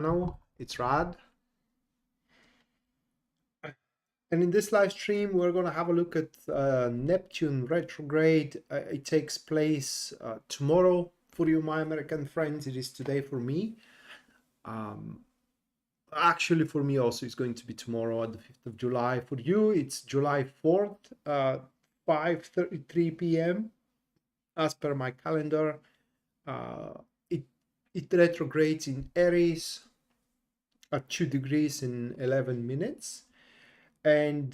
channel. It's Rad. And in this live stream, we're going to have a look at Neptune retrograde. It takes place tomorrow for you, my American friends. It is today for me. Actually, for me also, it's going to be tomorrow at the 5th of July. For you, it's July 4th, 5:33 p.m. as per my calendar. It retrogrades in Aries at 2 degrees in 11 minutes. And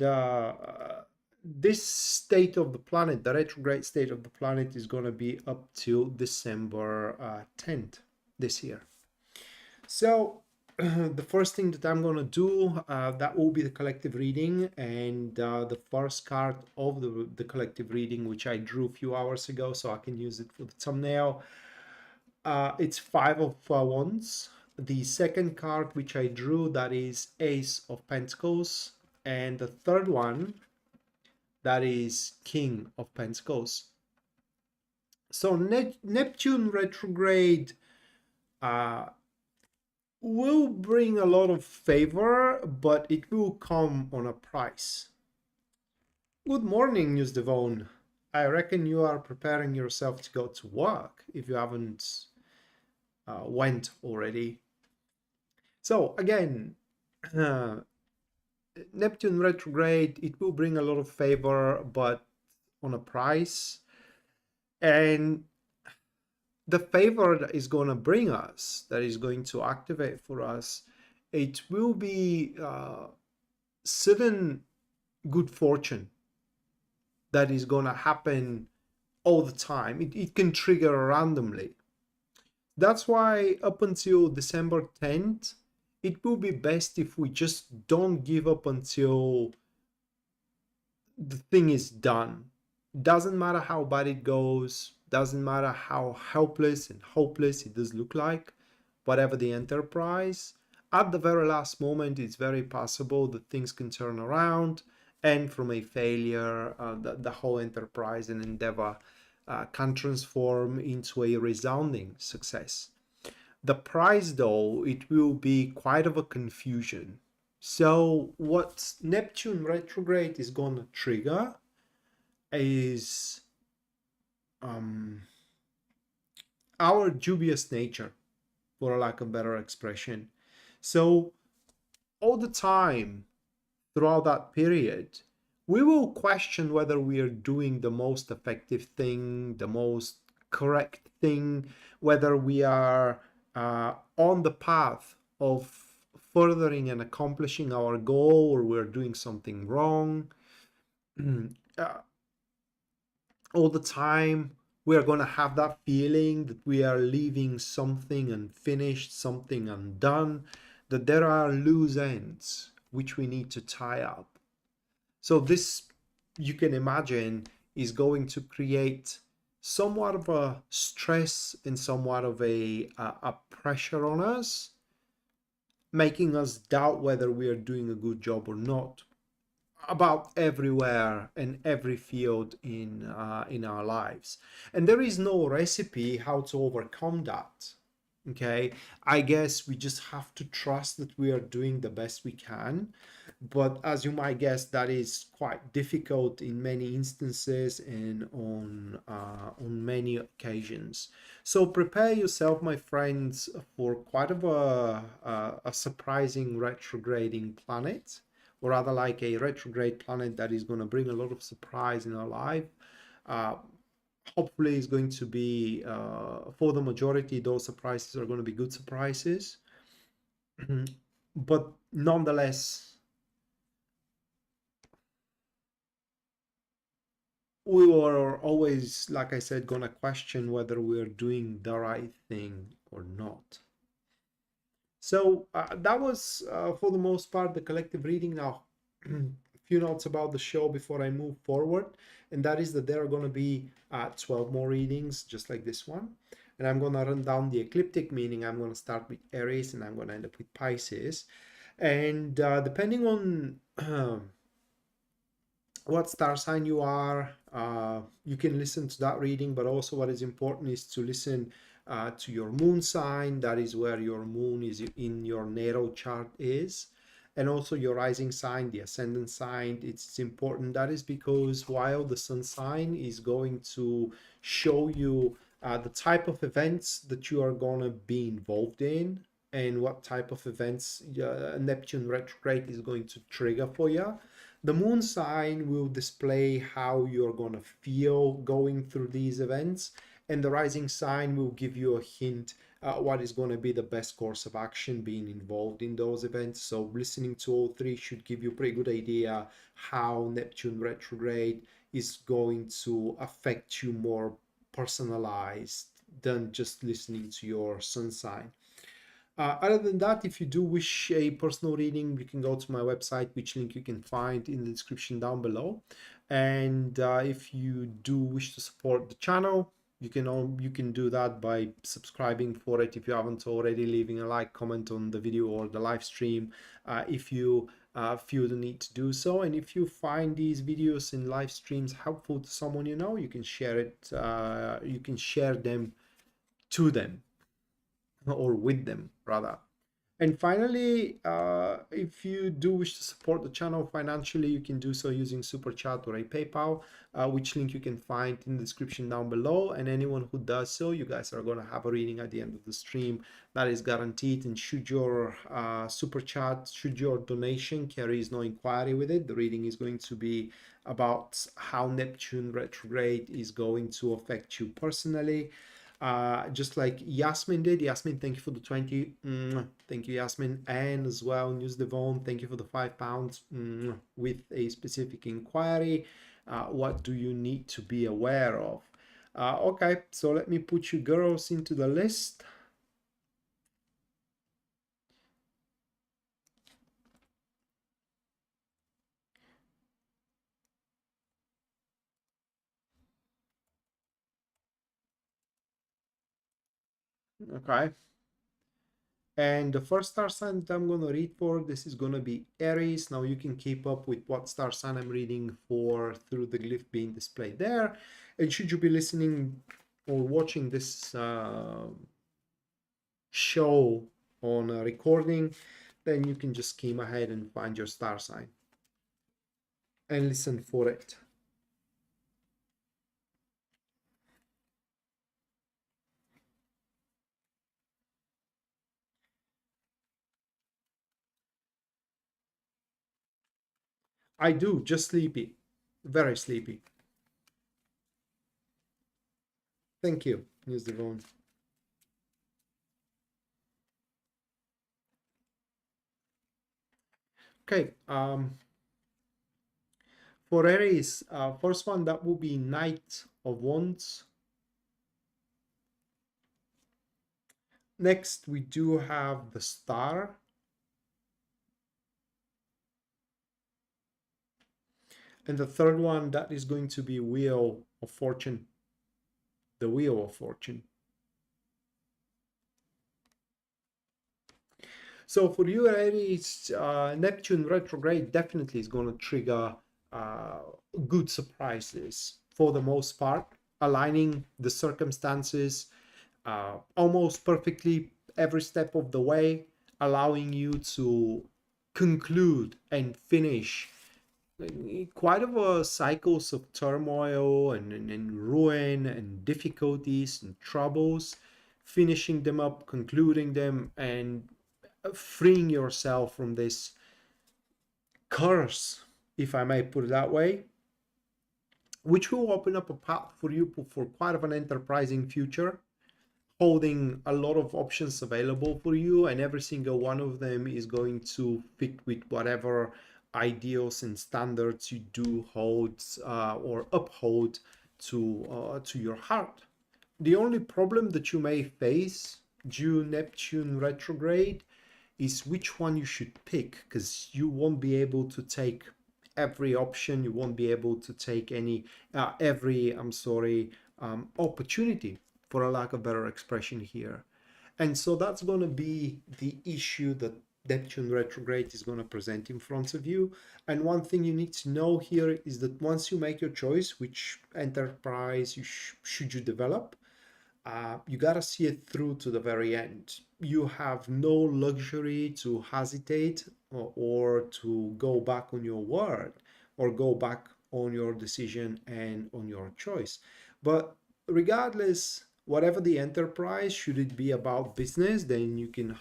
this state of the planet, the retrograde state of the planet, is going to be up till December 10th this year. So the first thing that I'm going to do, that will be the collective reading, and the first card of the collective reading, which I drew a few hours ago, so I can use it for the thumbnail. It's 5 of Wands. The second card which I drew, that is Ace of Pentacles. And the third one, that is King of Pentacles. So Neptune retrograde will bring a lot of favor, but it will come on a price. Good morning, News Devon. I reckon you are preparing yourself to go to work if you haven't went already. So again, Neptune retrograde, it will bring a lot of favor, but on a price. And the favor that is going to bring us, that is going to activate for us, it will be sudden good fortune that is going to happen all the time. It can trigger randomly. That's why up until December 10th, it will be best if we just don't give up until the thing is done. Doesn't matter how bad it goes, doesn't matter how helpless and hopeless it does look like, whatever the enterprise, at the very last moment, it's very possible that things can turn around, and from a failure, the whole enterprise and endeavor can transform into a resounding success. The price, though, it will be quite of a confusion. So what Neptune retrograde is going to trigger is our dubious nature, for lack of better expression. So all the time throughout that period, we will question whether we are doing the most effective thing, the most correct thing, whether we are on the path of furthering and accomplishing our goal, or we're doing something wrong. All the time we are going to have that feeling that we are leaving something unfinished, something undone, that there are loose ends which we need to tie up. So this, you can imagine, is going to create somewhat of a stress and somewhat of a pressure on us, making us doubt whether we are doing a good job or not, about everywhere and every field in our lives. And there is no recipe how to overcome that. Okay, I guess we just have to trust that we are doing the best we can, but as you might guess, that is quite difficult in many instances and on many occasions. So prepare yourself, my friends, for quite of a surprising retrograding planet, or rather like a retrograde planet that is going to bring a lot of surprise in our life. Hopefully it's going to be, for the majority, those surprises are going to be good surprises. But nonetheless, we were always, like I said, going to question whether we're doing the right thing or not. So that was, for the most part, the collective reading. Now, a few notes about the show before I move forward, and that is that there are going to be 12 more readings, just like this one. And I'm going to run down the ecliptic, meaning I'm going to start with Aries and I'm going to end up with Pisces. And depending on what star sign you are, you can listen to that reading, but also what is important is to listen to your moon sign. That is where your moon is in your natal chart is. And also your rising sign, the ascendant sign. It's important. That is because while the sun sign is going to show you the type of events that you are going to be involved in and what type of events Neptune retrograde is going to trigger for you. The moon sign will display how you're going to feel going through these events, and the rising sign will give you a hint what is going to be the best course of action being involved in those events. So listening to all three should give you a pretty good idea how Neptune retrograde is going to affect you more personalized than just listening to your sun sign. Other than that, if you do wish a personal reading, you can go to my website, which link you can find in the description down below. And if you do wish to support the channel, you can do that by subscribing for it if you haven't already, leaving a like, comment on the video or the live stream if you feel the need to do so. And if you find these videos and live streams helpful to someone you know, you can share it. You can share them to them, or with them rather. And finally, if you do wish to support the channel financially, you can do so using Super Chat or a PayPal, which link you can find in the description down below. And anyone who does so, you guys are going to have a reading at the end of the stream. That is guaranteed. And should your Super Chat, should your donation carries no inquiry with it, the reading is going to be about how Neptune retrograde is going to affect you personally. Just like Yasmin did. Yasmin, thank you for the 20. Thank you, Yasmin. And as well, News Devon, thank you for the £5 with a specific inquiry. What do you need to be aware of? Okay, so let me put you girls into the list. Okay. And the first star sign that I'm going to read for, this is going to be Aries. Now you can keep up with what star sign I'm reading for through the glyph being displayed there. And should you be listening or watching this show on a recording, then you can just skim ahead and find your star sign and listen for it. I do, just sleepy, very sleepy. Thank you, News Devon. Okay, for Aries, first one, that will be Knight of Wands. Next, we do have the Star. And the third one, that is going to be Wheel of Fortune. The Wheel of Fortune. So for you, Aries, Neptune retrograde definitely is going to trigger good surprises for the most part, aligning the circumstances almost perfectly every step of the way, allowing you to conclude and finish quite of a cycles of turmoil and ruin and difficulties and troubles, finishing them up, concluding them, and freeing yourself from this curse, if I may put it that way, which will open up a path for you for quite of an enterprising future, holding a lot of options available for you, and every single one of them is going to fit with whatever ideals and standards you do hold or uphold to your heart. The only problem that you may face due Neptune retrograde is which one you should pick, because you won't be able to take every option, you won't be able to take every opportunity, for a lack of better expression here. And so that's going to be the issue that Neptune retrograde is going to present in front of you. And one thing you need to know here is that once you make your choice, which enterprise should you develop, You got to see it through to the very end. You have no luxury to hesitate or to go back on your word or go back on your decision and on your choice. But regardless, whatever the enterprise, should it be about business, then you can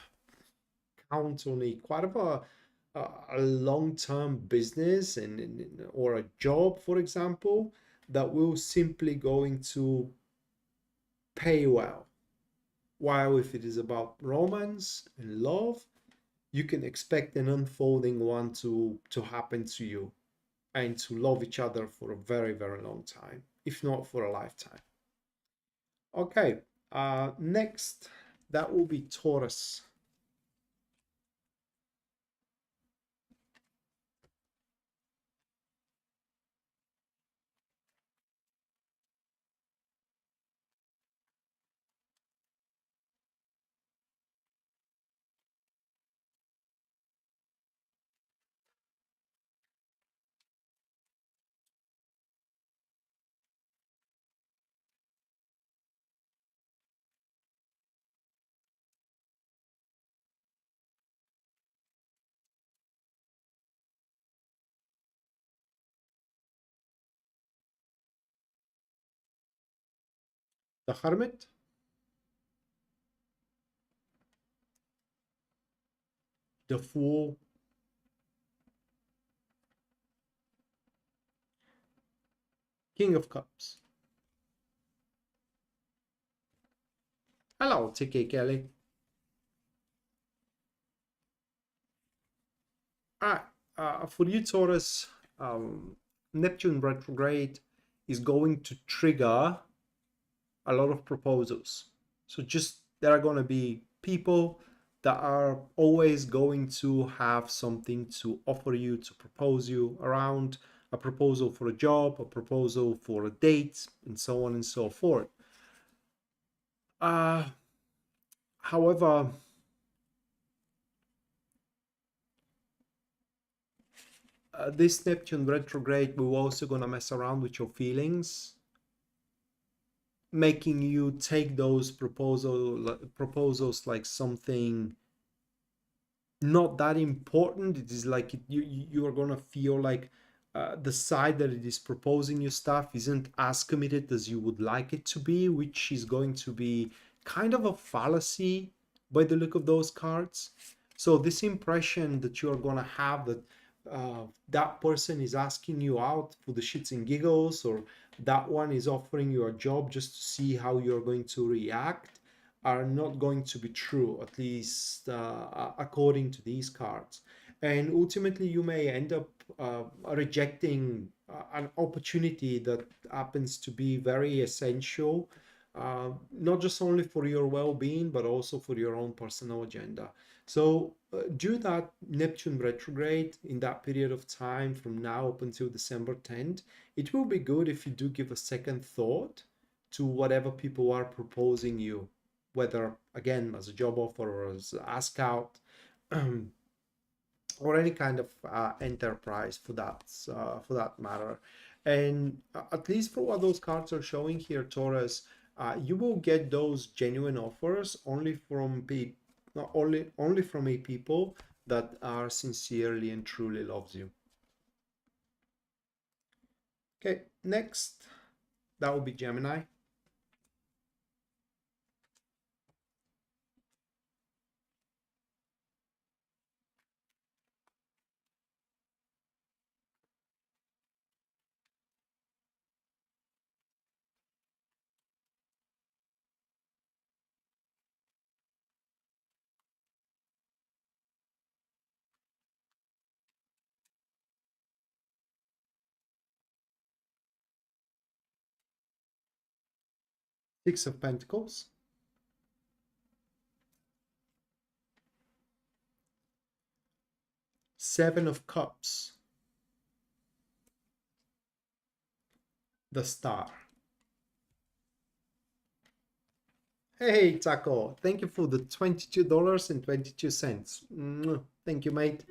count on a quite of a long-term business and or a job, for example, that will simply going to pay well. While if it is about romance and love, you can expect an unfolding one to happen to you and to love each other for a very, very long time, if not for a lifetime. Okay, next, that will be Taurus. The Hermit, the Fool, King of Cups. Hello, TK Kelly. All right, for you, Taurus, Neptune retrograde is going to trigger a lot of proposals. So just there are going to be people that are always going to have something to offer you, to propose you around a proposal for a job, a proposal for a date, and so on and so forth. However, this Neptune retrograde will also gonna mess around with your feelings, making you take those proposals like something not that important. It is like you are gonna feel like the side that it is proposing you stuff isn't as committed as you would like it to be, which is going to be kind of a fallacy by the look of those cards. So this impression that you're gonna have that that person is asking you out for the shits and giggles, or that one is offering you a job just to see how you're going to react, are not going to be true, at least according to these cards. And ultimately, you may end up rejecting an opportunity that happens to be very essential, not just only for your well-being, but also for your own personal agenda. So due that Neptune retrograde in that period of time from now up until December 10th, it will be good if you do give a second thought to whatever people are proposing you, whether again as a job offer or as a scout, or any kind of enterprise for that matter. And at least for what those cards are showing here, Taurus, you will get those genuine offers only from only from a people that are sincerely and truly loves you. Okay, next, that will be Gemini. Six of Pentacles, Seven of Cups, the Star. Hey, Taco, thank you for the $22.22. Thank you, mate.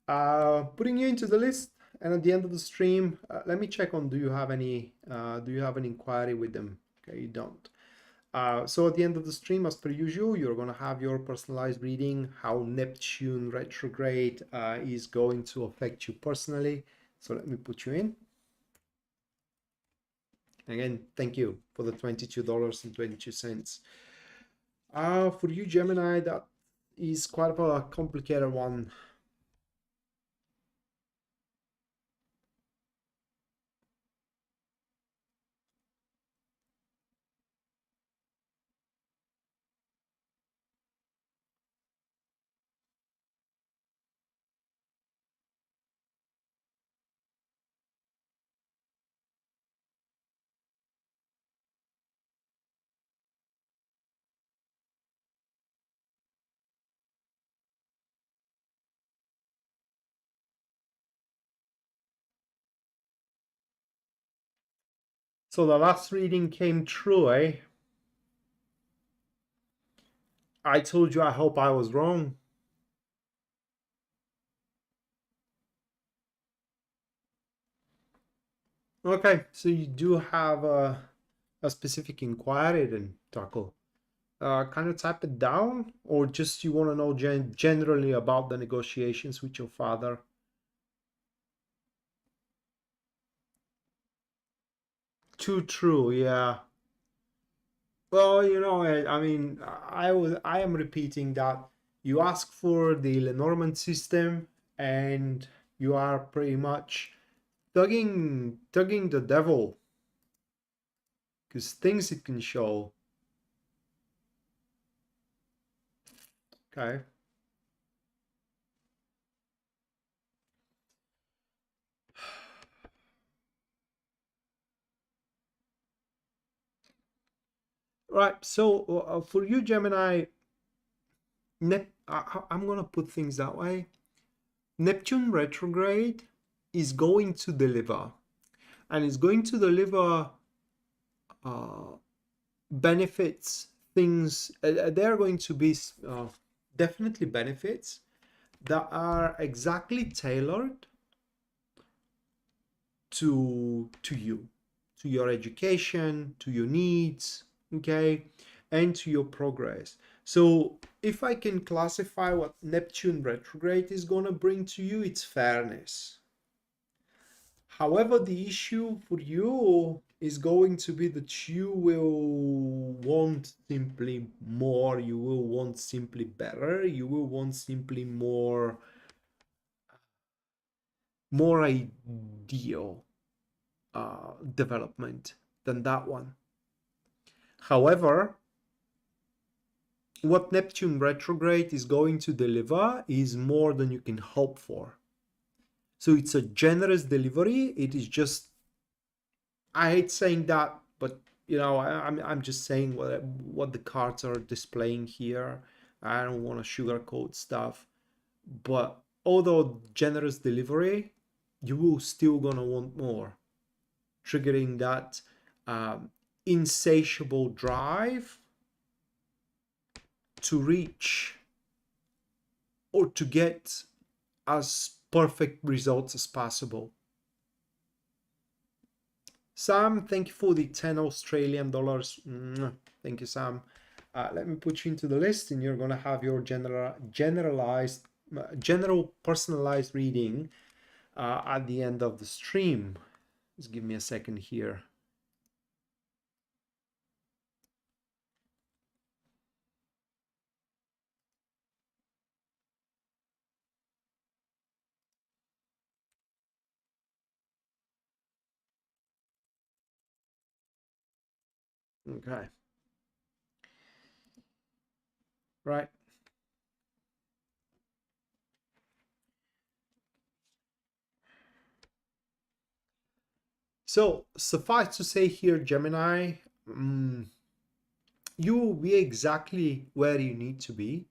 Putting you into the list, and at the end of the stream, let me check on do you have any inquiry with them? Okay, you don't. So at the end of the stream, as per usual, you're going to have your personalized reading, how Neptune retrograde is going to affect you personally. So let me put you in. Again, thank you for the $22.22. For you, Gemini, that is quite a complicated one. So the last reading came true, eh? I told you I hope I was wrong. Okay, so you do have a specific inquiry then, Taco. Can you type it down, or just you want to know generally about the negotiations with your father? Too true, yeah. Well, you know, I mean, I am repeating that you ask for the Lenormand system, and you are pretty much tugging the devil, because things it can show. Okay. Right. So for you, Gemini, I'm gonna put things that way. Neptune retrograde is going to deliver, and it's going to deliver uh, benefits. Things there are going to be definitely benefits that are exactly tailored to you, to your education, to your needs, okay, and to your progress. So if I can classify what Neptune retrograde is going to bring to you, it's fairness. However, the issue for you is going to be that you will want simply more, you will want simply better, you will want simply more ideal development than that one. However, what Neptune retrograde is going to deliver is more than you can hope for. So it's a generous delivery. It is just, I hate saying that, but you know, I'm just saying what the cards are displaying here. I don't want to sugarcoat stuff, but although generous delivery, you will still gonna want more, triggering that um, insatiable drive to reach or to get as perfect results as possible. Sam, thank you for the 10 Australian dollars. Thank you, Sam. Let me put you into the list, and you're going to have your general personalized reading at the end of the stream. Just give me a second here. Okay. Right. So suffice to say here, Gemini, you will be exactly where you need to be,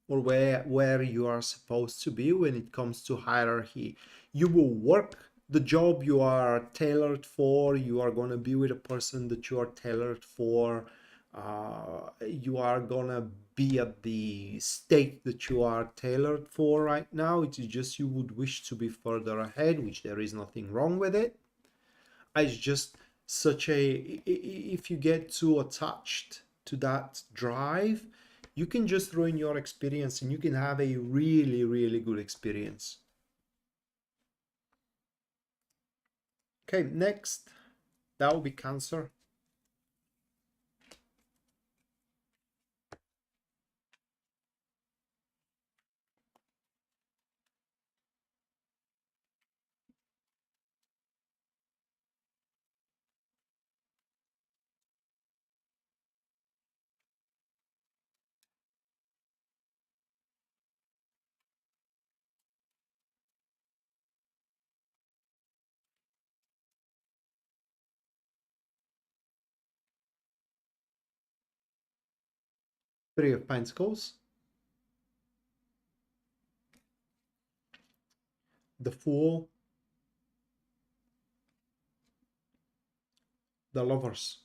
or where you are supposed to be when it comes to hierarchy. You will work the job you are tailored for. You are going to be with a person that you are tailored for. You are going to be at the state that you are tailored for right now. It is just you would wish to be further ahead, which there is nothing wrong with it. It's just such a, if you get too attached to that drive, you can just ruin your experience and you can have a really, really good experience. Okay, next, that will be Cancer. Three of Pentacles, the Fool, the Lovers.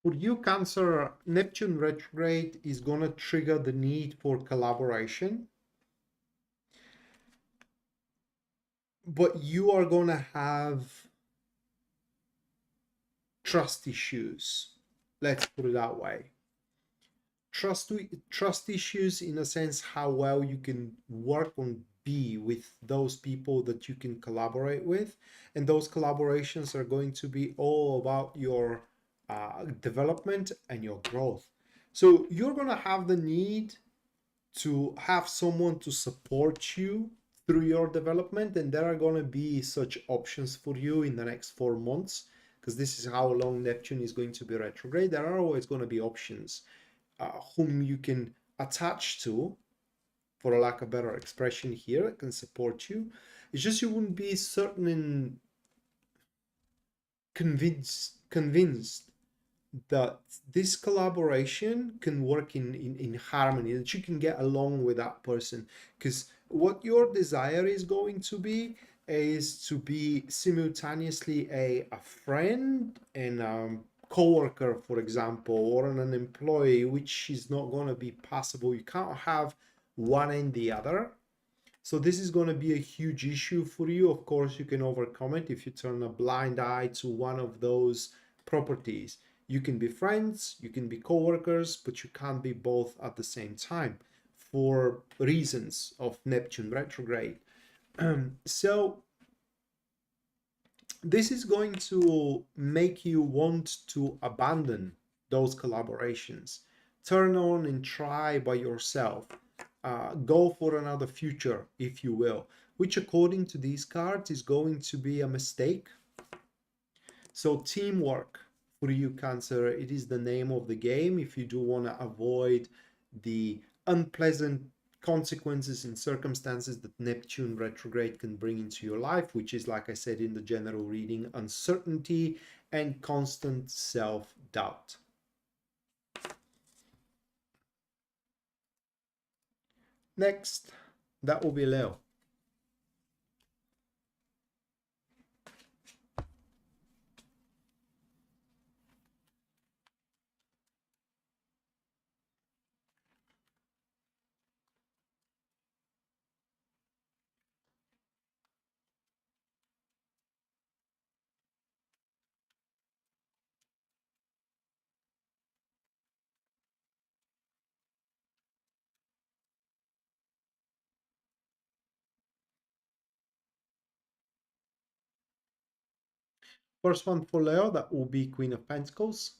For you, Cancer, Neptune retrograde is going to trigger the need for collaboration, but you are going to have trust issues. Let's put it that way. Trust issues in a sense how well you can work on be with those people that you can collaborate with, and those collaborations are going to be all about your development and your growth. So you're going to have the need to have someone to support you through your development, and there are going to be such options for you in the next 4 months, because this is how long Neptune is going to be retrograde. There are always going to be options whom you can attach to, for a lack of better expression here, that can support you. It's just you wouldn't be certain and convinced that this collaboration can work in harmony, that you can get along with that person. Because what your desire is going to be is to be simultaneously a friend and co-worker, for example, or an employee, which is not going to be possible. You can't have one and the other. So this is going to be a huge issue for you. Of course, you can overcome it if you turn a blind eye to one of those properties. You can be friends, you can be co-workers, but you can't be both at the same time for reasons of Neptune retrograde. So this is going to make you want to abandon those collaborations. Turn on and try by yourself. Go for another future, if you will, which according to these cards is going to be a mistake. So teamwork for you, Cancer, it is the name of the game if you do want to avoid the unpleasant consequences and circumstances that Neptune retrograde can bring into your life, which is, like I said in the general reading, uncertainty and constant self-doubt. Next, that will be Leo. First one for Leo, that will be Queen of Pentacles,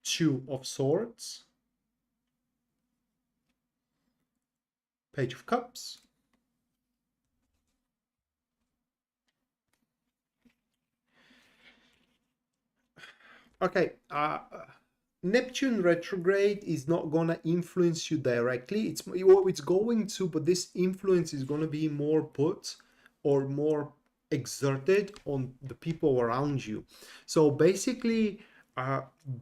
Two of Swords, Page of Cups, okay, Neptune retrograde is not going to influence you directly. It's going to, but this influence is going to be more put or more exerted on the people around you. So basically,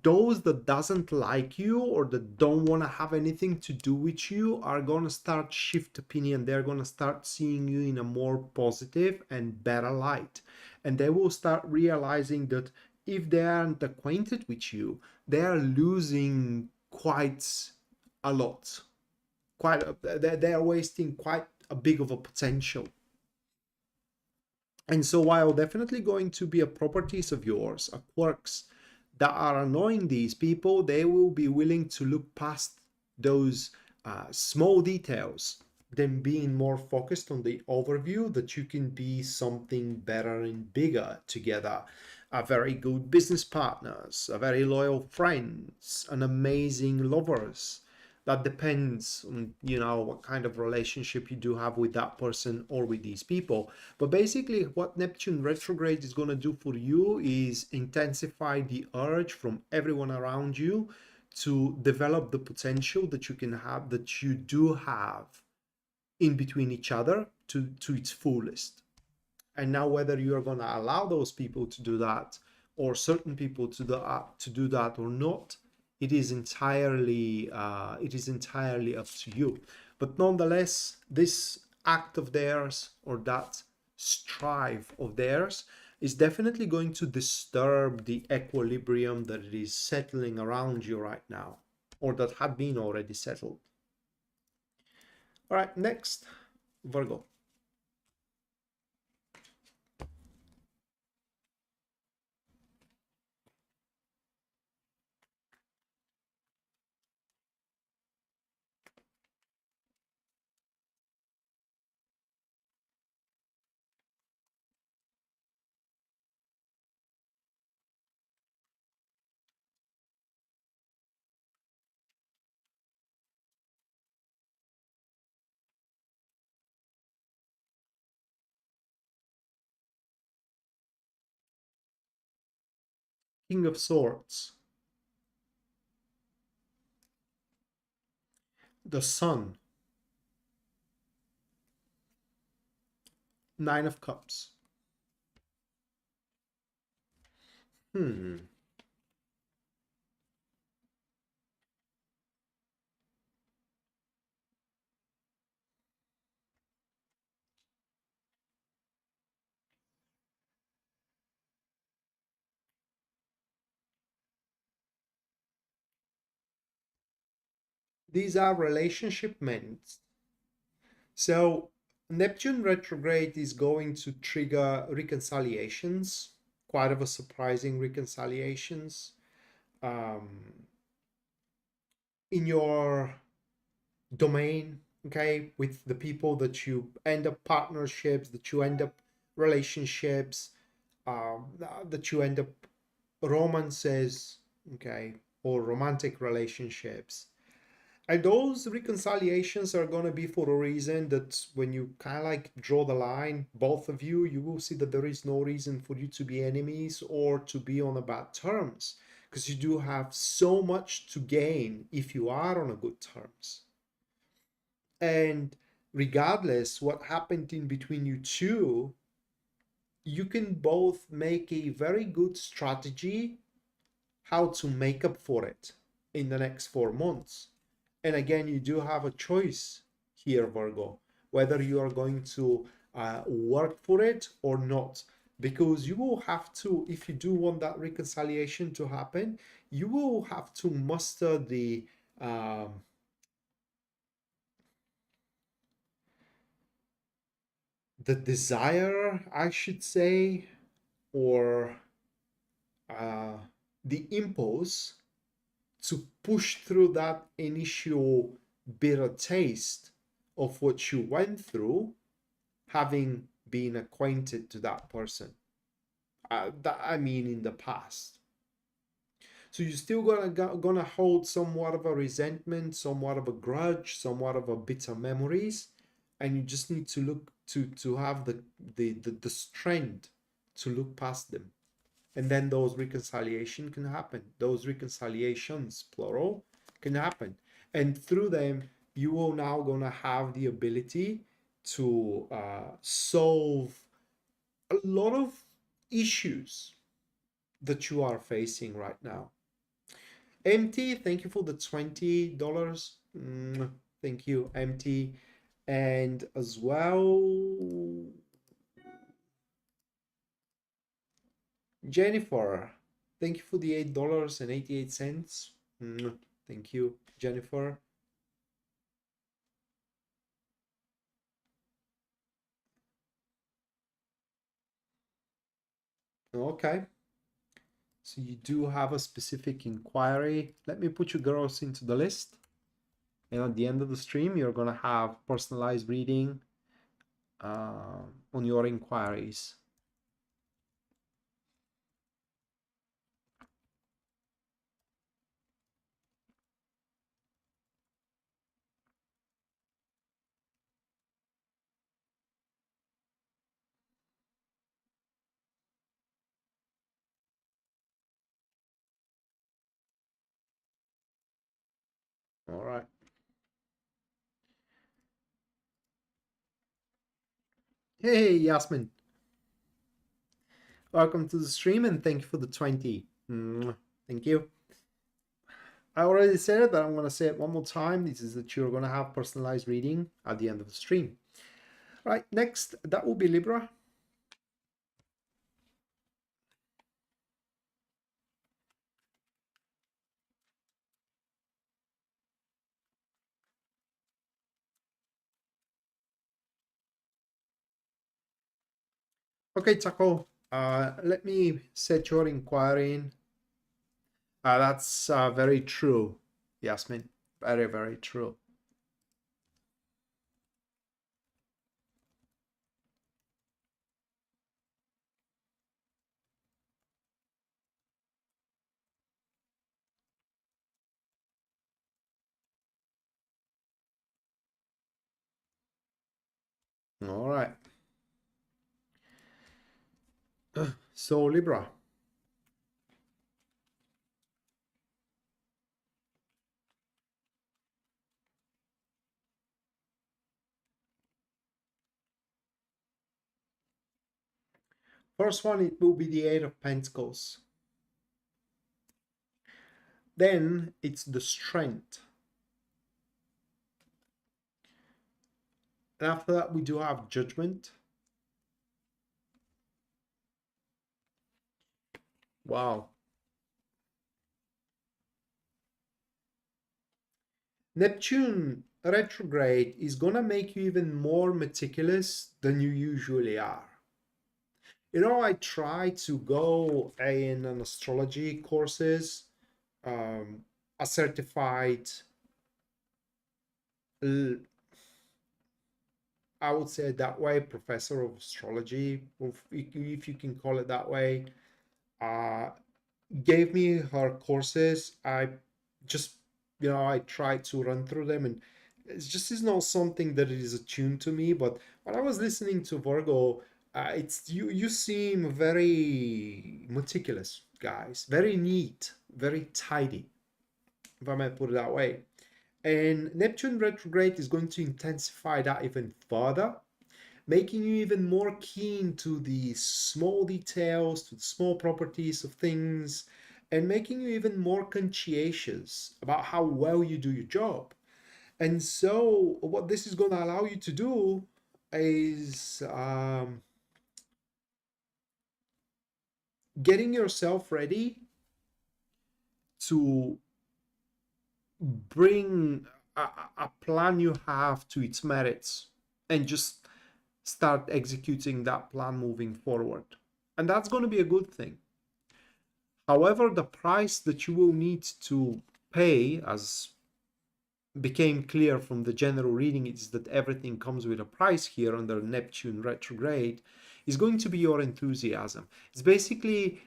those that doesn't like you or that don't want to have anything to do with you are going to start shift opinion. They're going to start seeing you in a more positive and better light, and they will start realizing that if they aren't acquainted with you, they are losing quite a lot, they are wasting quite a big of a potential. And so while definitely going to be a properties of yours, a quirks that are annoying these people, they will be willing to look past those small details, than being more focused on the overview that you can be something better and bigger together. A very good business partners, a very loyal friends, an amazing lovers. That depends on, you know, what kind of relationship you do have with that person or with these people. But basically what Neptune retrograde is going to do for you is intensify the urge from everyone around you to develop the potential that you can have, that you do have in between each other, to its fullest. And now whether you are going to allow those people to do that, or certain people to do that or not, it is entirely up to you. But nonetheless, this act of theirs, or that strive of theirs, is definitely going to disturb the equilibrium that it is settling around you right now, or that had been already settled. All right, next, Virgo. King of Swords, the Sun, Nine of Cups. Hmm. These are relationship men. So Neptune retrograde is going to trigger reconciliations, quite of a surprising reconciliations, um, in your domain, okay, with the people that you end up partnerships, that you end up relationships, that you end up romances, okay, or romantic relationships. And those reconciliations are going to be for a reason that when you kind of like draw the line, both of you, you will see that there is no reason for you to be enemies or to be on a bad terms, because you do have so much to gain if you are on a good terms. And regardless what happened in between you two, you can both make a very good strategy how to make up for it in the next 4 months. And again, you do have a choice here, Virgo, whether you are going to work for it or not. Because you will have to, if you do want that reconciliation to happen, you will have to muster the desire, I should say, or uh, the impulse to push through that initial bitter taste of what you went through, having been acquainted to that person. That I mean, in the past. So you're still gonna hold somewhat of a resentment, somewhat of a grudge, somewhat of a bitter memories, and you just need to look to have the strength to look past them. And then those reconciliation can happen, those reconciliations plural can happen, and through them you will now gonna have the ability to solve a lot of issues that you are facing right now. MT, thank you for the $20. Thank you, MT. And as well, Jennifer, thank you for the $8.88. Thank you, Jennifer. Okay. So you do have a specific inquiry. Let me put you girls into the list. And at the end of the stream, you're going to have personalized reading on your inquiries. All right. Hey, Yasmin. Welcome to the stream and thank you for the 20. Thank you. I already said it, but I'm going to say it one more time. This is that you're going to have personalized reading at the end of the stream. Right, next, that will be Libra. Okay, Taco, let me set your inquiry in. That's very true, Yasmin. Very, very true. All right. So, Libra. First one, it will be the Eight of Pentacles. Then it's the Strength. And after that, we do have Judgment. Wow. Neptune retrograde is going to make you even more meticulous than you usually are. You know, I try to go in an astrology courses, a certified, I would say that way, professor of astrology, if you can call it that way, gave me her courses. I just, I tried to run through them, and it's just is not something that is attuned to me. But when I was listening to Virgo, it's you seem very meticulous, guys, very neat, very tidy, if I might put it that way. And Neptune retrograde is going to intensify that even further, making you even more keen to the small details, to the small properties of things, and making you even more conscientious about how well you do your job. And so, what this is going to allow you to do is getting yourself ready to bring a plan you have to its merits and just start executing that plan moving forward. And that's going to be a good thing. However, the price that you will need to pay, as became clear from the general reading, is that everything comes with a price here under Neptune retrograde, is going to be your enthusiasm. It's basically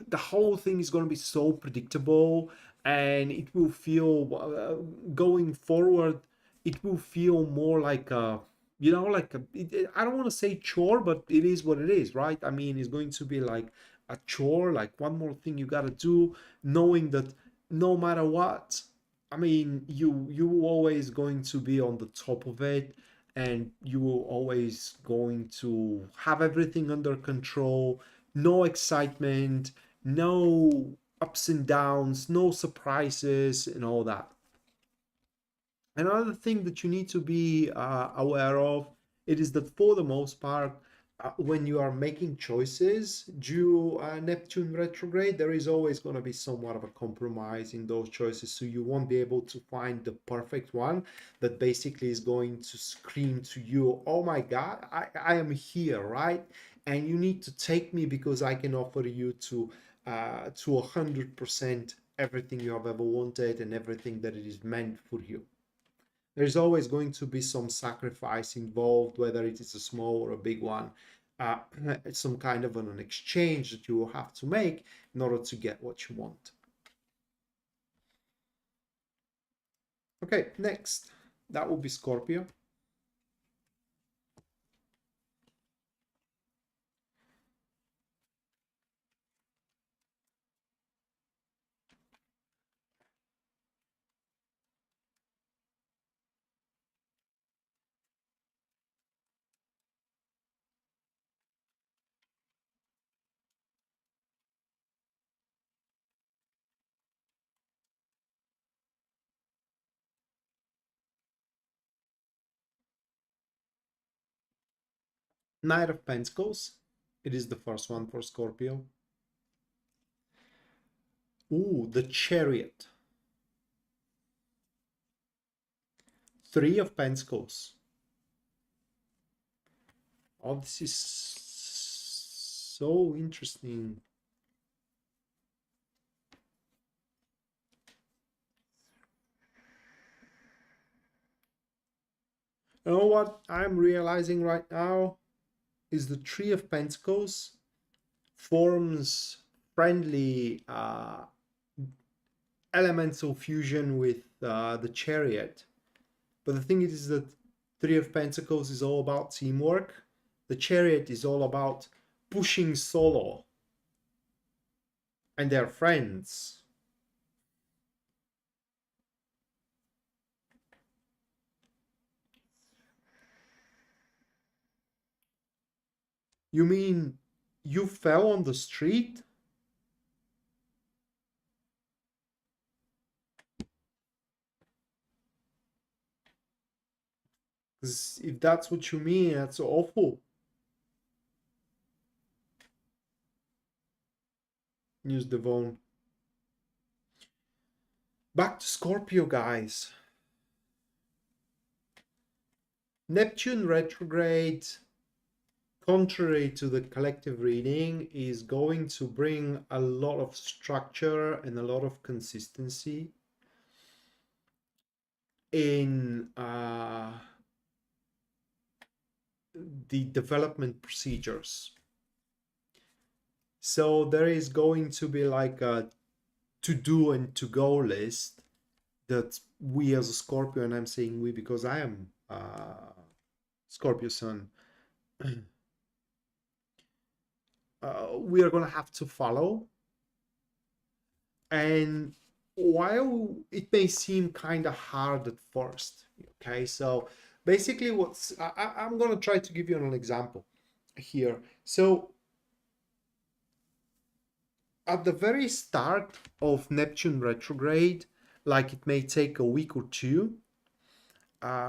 the whole thing is going to be so predictable, and it will feel going forward, it will feel more like a, I don't want to say chore, but it is what it is, right? I mean, it's going to be like a chore, like one more thing you got to do, knowing that no matter what, I mean, you always going to be on the top of it, and you will always going to have everything under control, no excitement, no ups and downs, no surprises, and all that. Another thing that you need to be aware of, it is that for the most part, when you are making choices due Neptune retrograde, there is always going to be somewhat of a compromise in those choices. So you won't be able to find the perfect one that basically is going to scream to you, oh my God, I am here, right? And you need to take me because I can offer you to 100% everything you have ever wanted and everything that it is meant for you. There's always going to be some sacrifice involved, whether it is a small or a big one. It's some kind of an exchange that you will have to make in order to get what you want. Okay, next, that will be Scorpio. Knight of Pentacles. It is the first one for Scorpio. Ooh, the Chariot. Three of Pentacles. Oh, this is so interesting. You know what I'm realizing right now is the Three of Pentacles forms friendly elemental fusion with the Chariot. But the thing is that Three of Pentacles is all about teamwork. The Chariot is all about pushing solo. And they're friends. You mean you fell on the street? Because if that's what you mean, that's awful. News Devon. Back to Scorpio, guys. Neptune retrograde, contrary to the collective reading, is going to bring a lot of structure and a lot of consistency in the development procedures. So there is going to be like a to-do and to-go list that we as a Scorpio, and I'm saying we because I am Scorpio sun, we are going to have to follow. And while it may seem kind of hard at first, okay, so basically I'm going to try to give you an example here. So at the very start of Neptune retrograde, like it may take a week or two,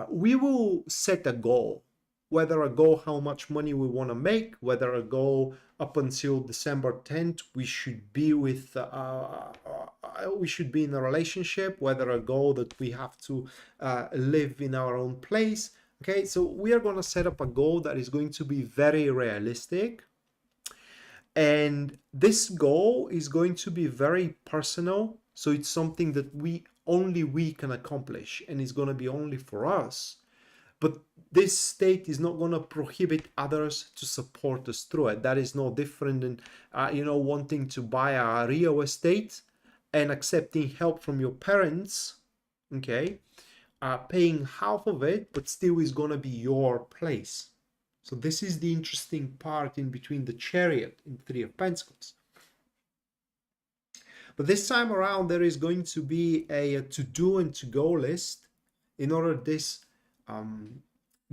we will set a goal, whether a goal how much money we want to make, whether a goal up until December 10th we should be with we should be in a relationship, whether a goal that we have to live in our own place. Okay, so we are going to set up a goal that is going to be very realistic, and this goal is going to be very personal. So it's something that only we can accomplish, and it's going to be only for us. But this state is not going to prohibit others to support us through it. That is no different than wanting to buy a real estate and accepting help from your parents, okay, paying half of it, but still is going to be your place. So this is the interesting part in between the Chariot and Three of Pentacles. But this time around, there is going to be a to-do and to-go list in order this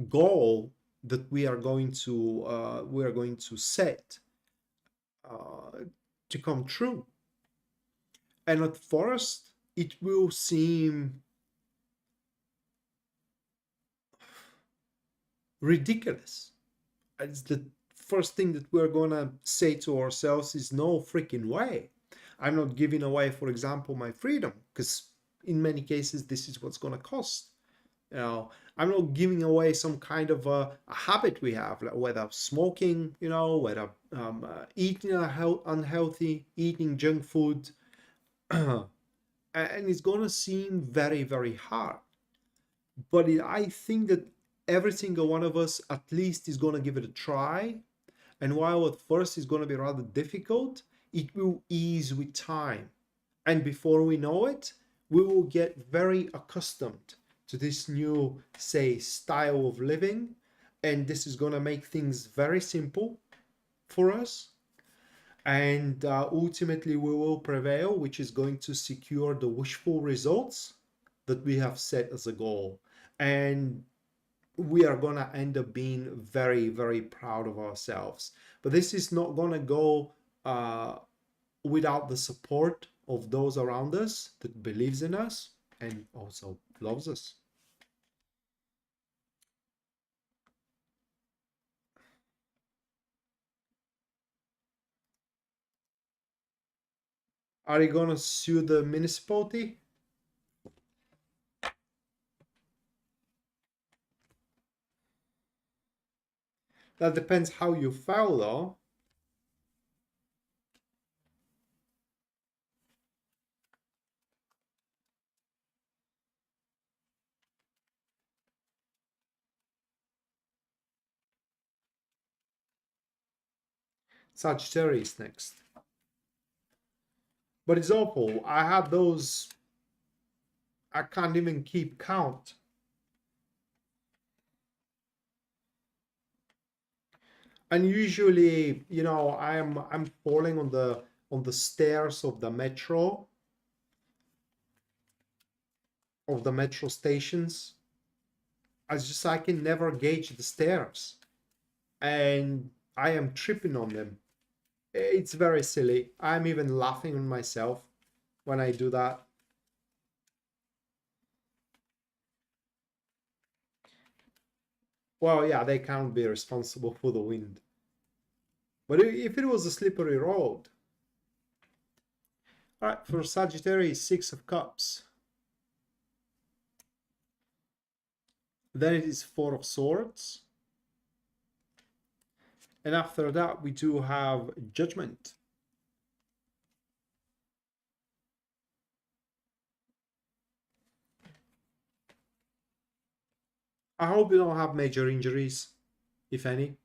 goal that we are going to set to come true. And at first, it will seem ridiculous. It's the first thing that we're gonna say to ourselves is no freaking way. I'm not giving away, for example, my freedom, because in many cases this is what's gonna cost. You know, I'm not giving away some kind of a habit we have, like whether smoking, you know, whether eating unhealthy, eating junk food, and it's gonna seem very, very hard. But I think that every single one of us at least is gonna give it a try. And while at first it's gonna be rather difficult, it will ease with time. And before we know it, we will get very accustomed to this new, say, style of living. And this is going to make things very simple for us. And ultimately, we will prevail, which is going to secure the wishful results that we have set as a goal. And we are going to end up being very, very proud of ourselves. But this is not going to go without the support of those around us that believes in us and also loves us. Are you gonna sue the municipality? That depends how you file, though. Sagittarius next. But it's awful. I had those, I can't even keep count. And usually, you know, I'm falling on the stairs of the metro, stations. I can never gauge the stairs, and I am tripping on them. It's very silly. I'm even laughing on myself when I do that. Well, yeah, they can't be responsible for the wind. But if it was a slippery road. All right, for Sagittarius, 6 of Cups. Then it is 4 of Swords. And after that, we do have Judgment. I hope you don't have major injuries, if any.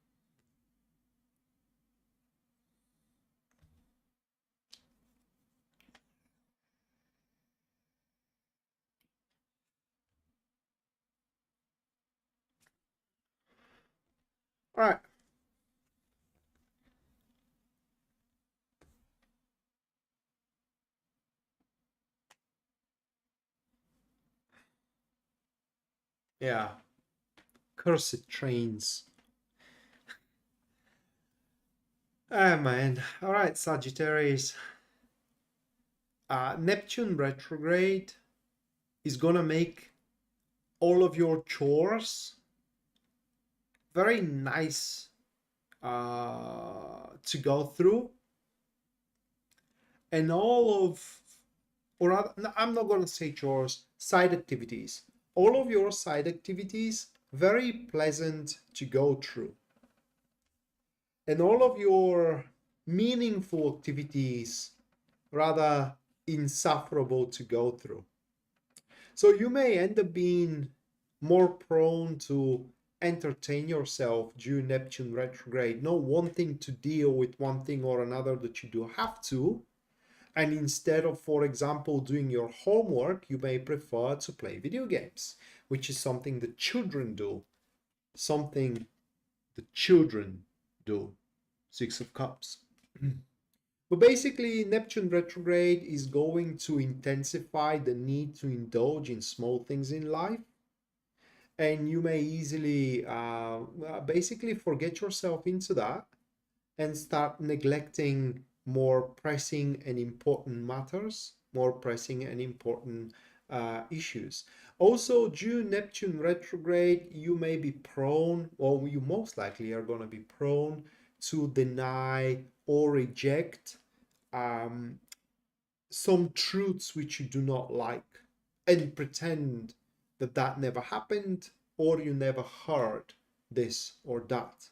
All right. Yeah. Cursed trains. Ah, man. All right, Sagittarius. Neptune retrograde is gonna make all of your chores very nice to go through, and all of, or I'm not gonna say chores, side activities. All of your side activities very pleasant to go through, and all of your meaningful activities rather insufferable to go through. So you may end up being more prone to entertain yourself during Neptune retrograde, not wanting to deal with one thing or another that you do have to. And instead of, for example, doing your homework, you may prefer to play video games, which is something that children do. Something the children do. 6 of Cups. But basically, Neptune retrograde is going to intensify the need to indulge in small things in life. And you may easily basically forget yourself into that and start neglecting more pressing and important matters, more pressing and important issues. Also, due Neptune retrograde, you may be prone, or you most likely are going to be prone to deny or reject um, some truths which you do not like and pretend that that never happened or you never heard this or that.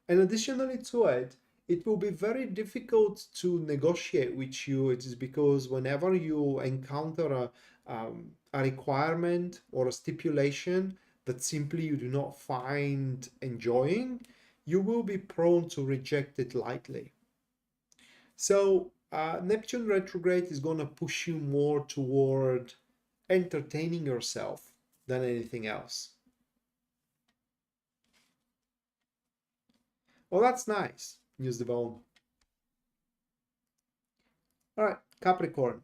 And additionally to it, it will be very difficult to negotiate with you. It is because whenever you encounter a requirement or a stipulation that simply you do not find enjoying, you will be prone to reject it lightly. So Neptune retrograde is going to push you more toward entertaining yourself than anything else. Well, that's nice. Use the bone. All right, Capricorn.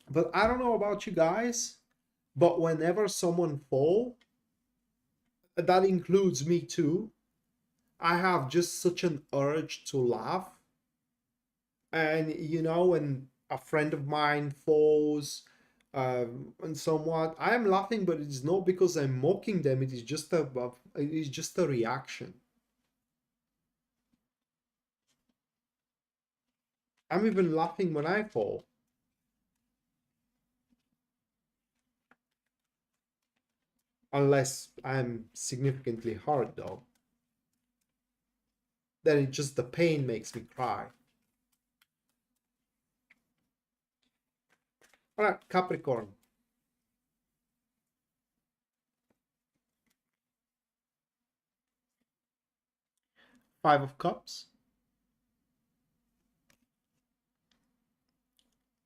But I don't know about you guys, but whenever someone fall, that includes me too, I have just such an urge to laugh. And you know, when a friend of mine falls, and somewhat, I am laughing, but it is not because I'm mocking them. It is just a reaction. I'm even laughing when I fall. Unless I'm significantly hurt though. Then it just the pain makes me cry. All right, Capricorn. Five of Cups.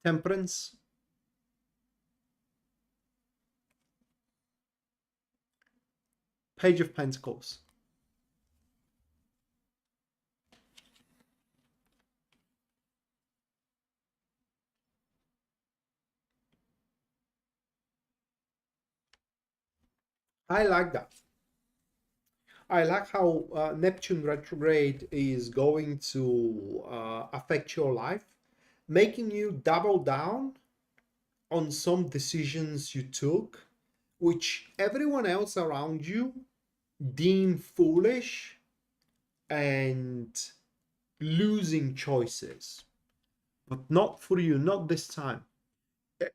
Temperance. Page of Pentacles. I like that. I like how Neptune retrograde is going to affect your life, making you double down on some decisions you took, which everyone else around you deem foolish and losing choices. But not for you, not this time.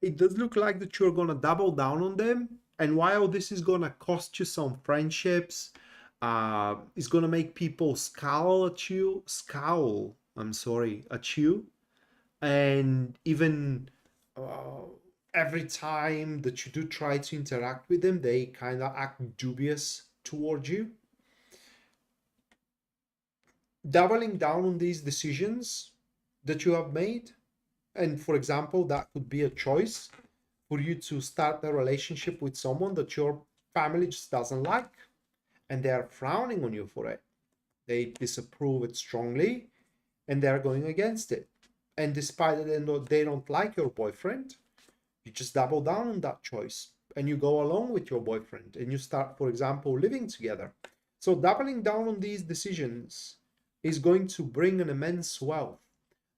It does look like that you're going to double down on them. And while this is going to cost you some friendships, it's going to make people scowl, I'm sorry, at you. And even uh, every time that you do try to interact with them, they kind of act dubious towards you. Doubling down on these decisions that you have made, and for example, that could be a choice for you to start a relationship with someone that your family just doesn't like, and they are frowning on you for it. They disapprove it strongly, and they are going against it. And despite that they don't like your boyfriend, you just double down on that choice and you go along with your boyfriend and you start, for example, living together. So doubling down on these decisions is going to bring an immense wealth.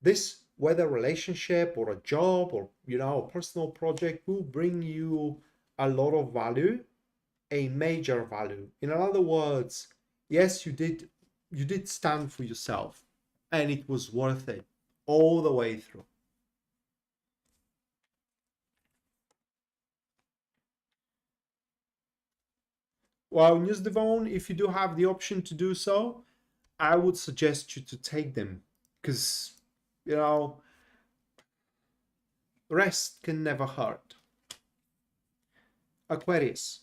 This, whether relationship or a job or a personal project, will bring you a lot of value, a major value. In other words, yes, you did stand for yourself and it was worth it all the way through. Well, News Devon, if you do have the option to do so, I would suggest you to take them because, you know, rest can never hurt. Aquarius.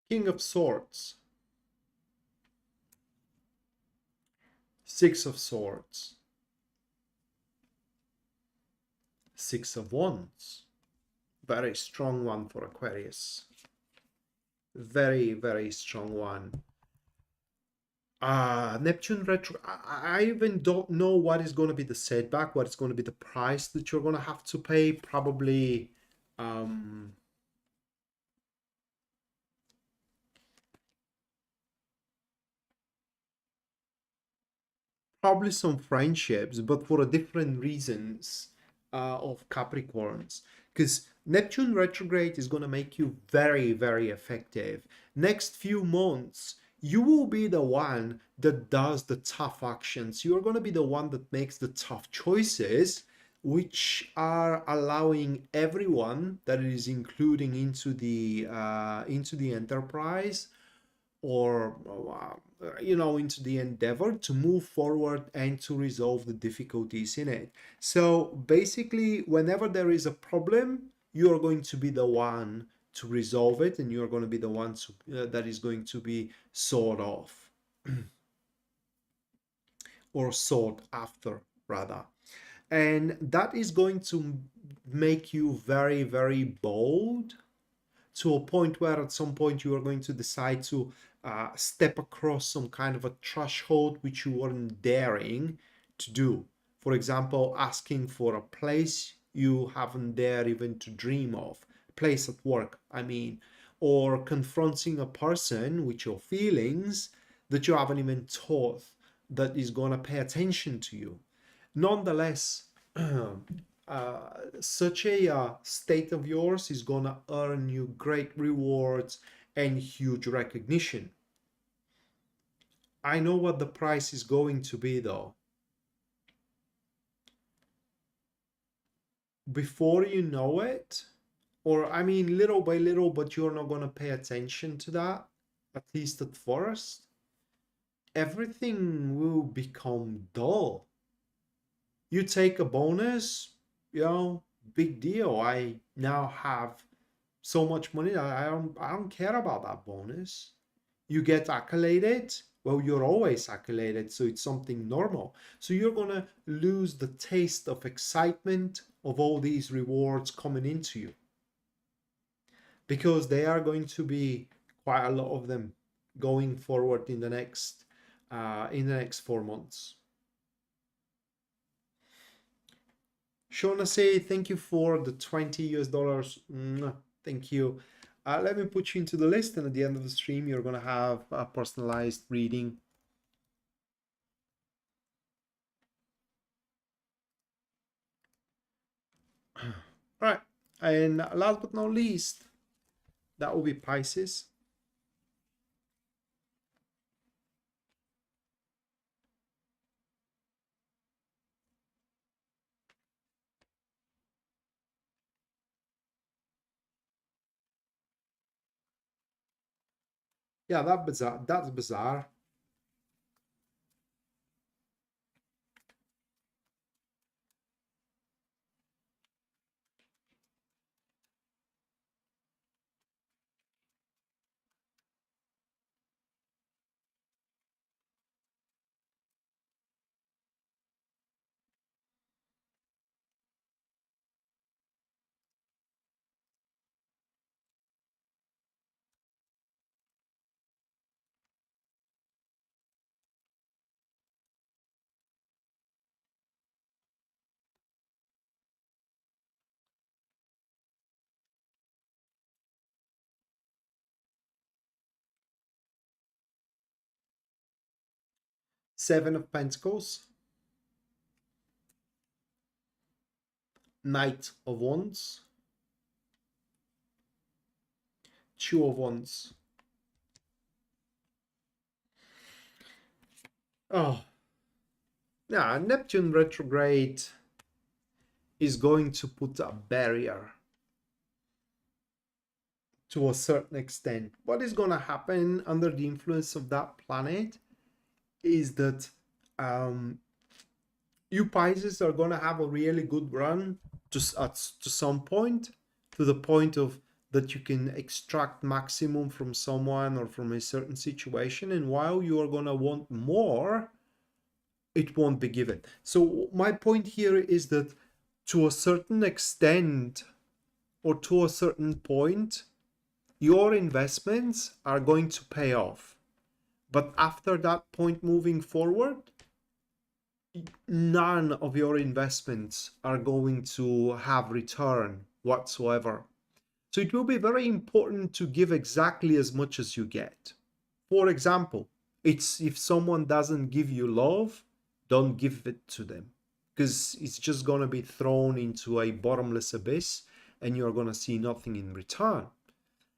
King of Swords. Six of Swords, Six of Wands. Very strong one for Aquarius. Very, very strong one. Neptune retro. I even don't know what is going to be the setback, what is going to be the price that you're going to have to pay. Probably probably some friendships, but for different reasons of Capricorns. Because Neptune retrograde is going to make you very, very effective. Next few months, you will be the one that does the tough actions. You're going to be the one that makes the tough choices, which are allowing everyone that is including into the enterprise, or into the endeavor to move forward and to resolve the difficulties in it. So basically, whenever there is a problem, you're going to be the one to resolve it, and you're going to be the one that is going to be sought off or sought after, rather. And that is going to make you very, very bold, to a point where at some point you are going to decide to step across some kind of a threshold which you weren't daring to do. For example, asking for a place you haven't dared even to dream of, place at work, I mean, or confronting a person with your feelings that you haven't even thought that is going to pay attention to you. Nonetheless, such a state of yours is going to earn you great rewards and huge recognition. I know what the price is going to be, though. Before you know it, or I mean little by little, but you're not going to pay attention to that, at least at first, everything will become dull. You take a bonus, big deal. I now have so much money. I don't care about that bonus. You get accoladed. Well, you're always accoladed, so it's something normal. So you're gonna lose the taste of excitement of all these rewards coming into you, because they are going to be quite a lot of them going forward in the next 4 months. Shona say thank you for the $20. Thank you. Let me put you into the list, and at the end of the stream, you're going to have a personalized reading. All right. And last but not least, that will be Pisces. Yeah, that's bizarre. Seven of Pentacles, Knight of Wands, Two of Wands. Oh, yeah, Neptune retrograde is going to put a barrier to a certain extent. What is going to happen under the influence of that planet is that you Pisces are going to have a really good run to some point, to the point of that you can extract maximum from someone or from a certain situation. And while you are going to want more, it won't be given. So my point here is that to a certain extent or to a certain point, your investments are going to pay off. But after that point moving forward, none of your investments are going to have return whatsoever. So it will be very important to give exactly as much as you get. For example, it's if someone doesn't give you love, don't give it to them, because it's just going to be thrown into a bottomless abyss and you're going to see nothing in return.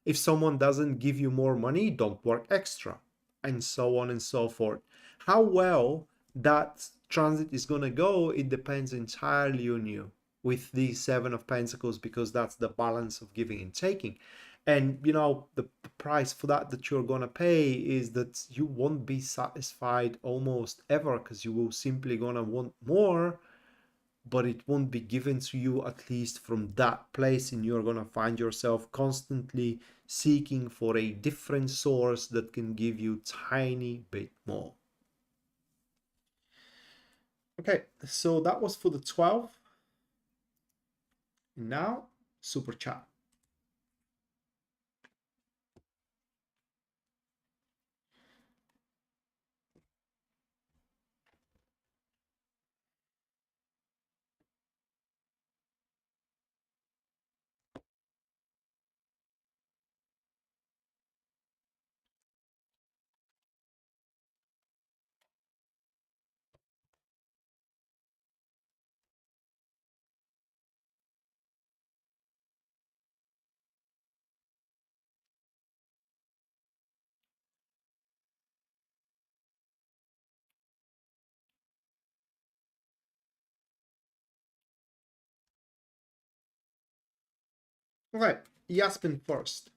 If someone doesn't give you more money, don't work extra, and so on and so forth. How well that transit is going to go, it depends entirely on you with the Seven of Pentacles, because that's the balance of giving and taking. And you know, the price for that you're going to pay is that you won't be satisfied almost ever, because you will simply going to want more, but it won't be given to you, at least from that place, and you're going to find yourself constantly seeking for a different source that can give you tiny bit more. Okay, so that was for the 12. Now, super chat. Okay, Yasmin first.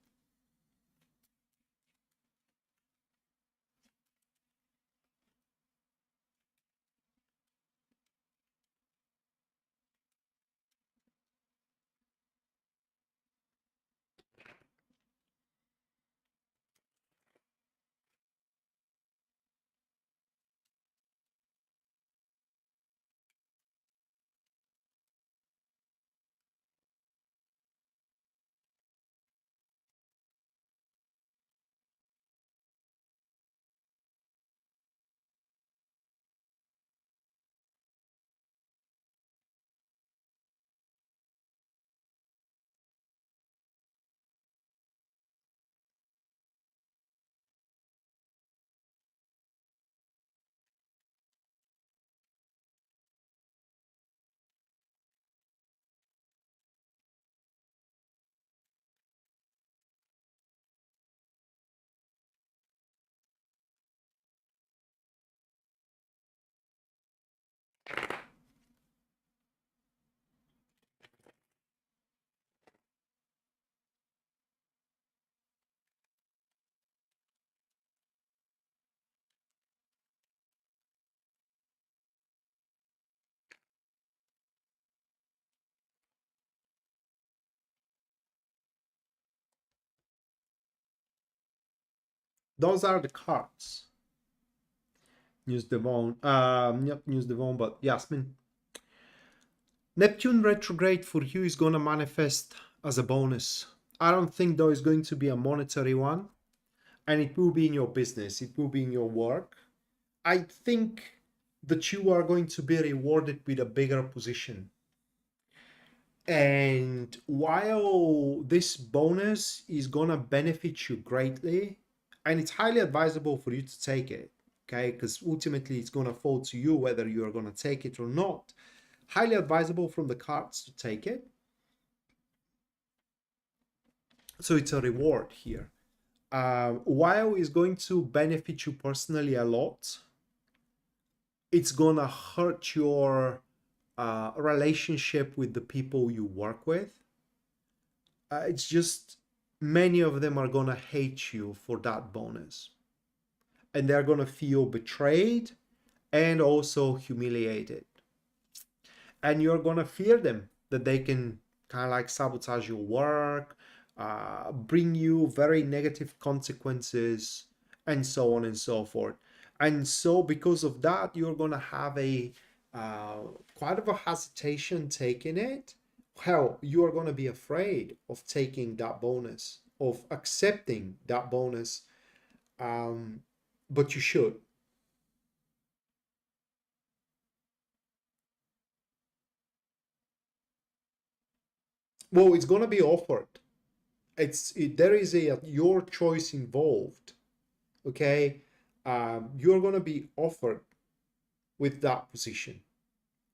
Those are the cards. News Devon, not News Devon, but Yasmin. Neptune retrograde for you is going to manifest as a bonus. I don't think though it's going to be a monetary one, and it will be in your business, it will be in your work. I think that you are going to be rewarded with a bigger position. And while this bonus is going to benefit you greatly, and it's highly advisable for you to take it, okay, because ultimately it's going to fall to you whether you're going to take it or not. Highly advisable from the cards to take it. So it's a reward here. While it's going to benefit you personally a lot, it's going to hurt your relationship with the people you work with. It's just many of them are going to hate you for that bonus. And they're going to feel betrayed and also humiliated. And you're going to fear them, that they can kind of like sabotage your work, bring you very negative consequences, and so on and so forth. And so because of that, you're going to have a quite of a hesitation taking it. Hell, you are going to be afraid of taking that bonus, of accepting that bonus, but you should. Well, it's going to be offered. There is a your choice involved. Okay, you're going to be offered with that position,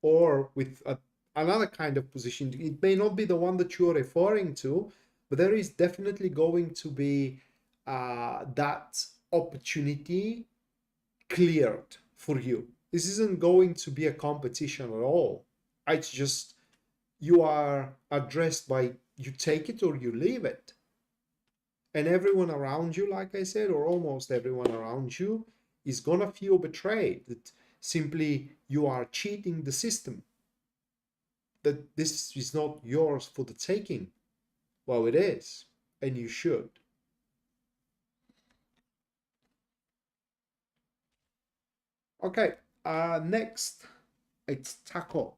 or with another kind of position. It may not be the one that you're referring to, but there is definitely going to be that opportunity cleared for you. This isn't going to be a competition at all. It's just you are addressed by you take it or you leave it. And everyone around you, like I said, or almost everyone around you, is gonna feel betrayed, that simply you are cheating the system, that this is not yours for the taking. Well, it is, and you should. Okay, next, it's tackle.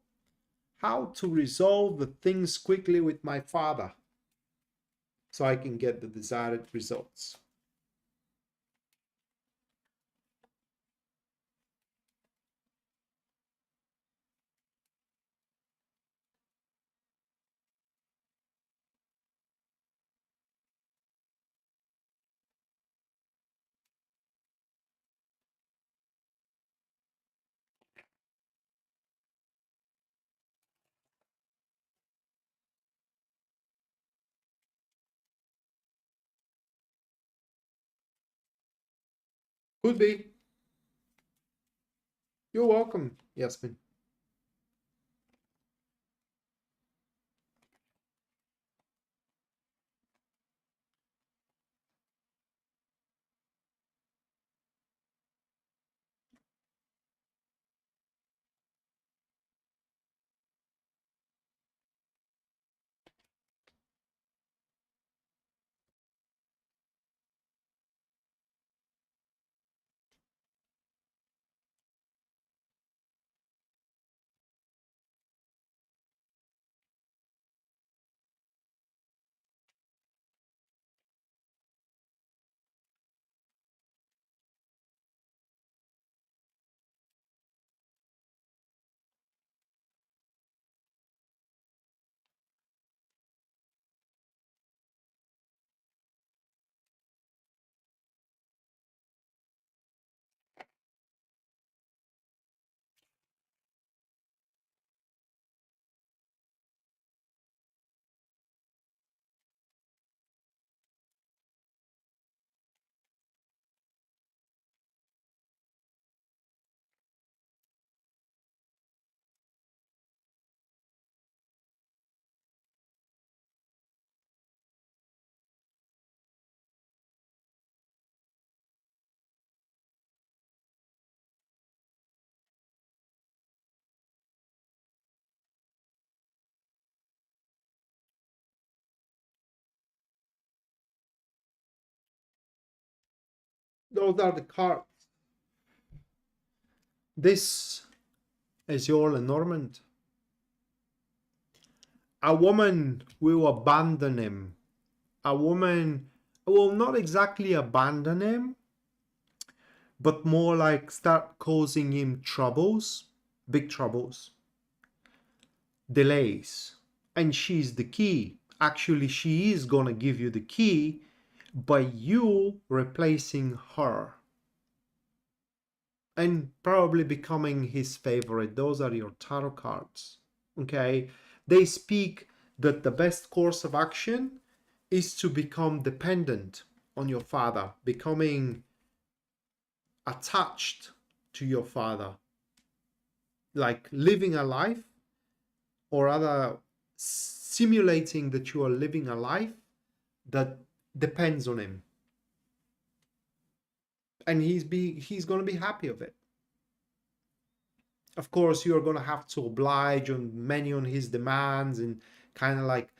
How to resolve the things quickly with my father so I can get the desired results. Could be. You're welcome, Yasmin. Those are the cards. This is your Lenormand. A woman will abandon him. A woman will not exactly abandon him, but more like start causing him troubles, big troubles, delays. And she's the key. Actually, she is gonna give you the key by you replacing her and probably becoming his favorite. Those are your tarot cards. Okay, they speak that the best course of action is to become dependent on your father, becoming attached to your father, like living a life, or rather simulating that you are living a life that depends on him, and he's going to be happy of it. Of course, you're going to have to oblige on many on his demands and kind of like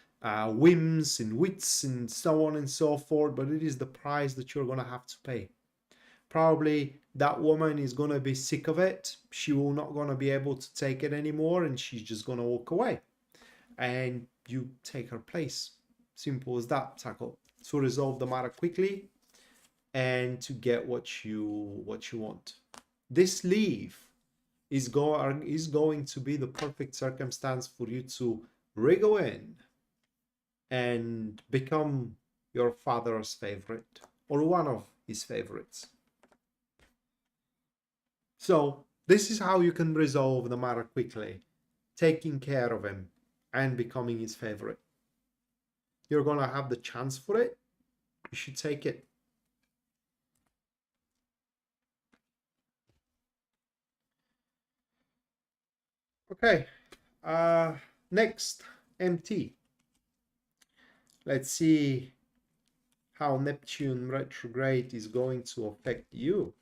whims and wits and so on and so forth, but it is the price that you're going to have to pay. probably that woman is going to be sick of it. She will not going to be able to take it anymore, and she's just going to walk away, and you take her place. Simple as that, Tackle. To resolve the matter quickly and to get what you want. This leave is going to be the perfect circumstance for you to wriggle in and become your father's favorite, or one of his favorites. So this is how you can resolve the matter quickly, taking care of him and becoming his favorite. You're going to have the chance for it. You should take it. Okay, next, MT. Let's see how Neptune retrograde is going to affect you.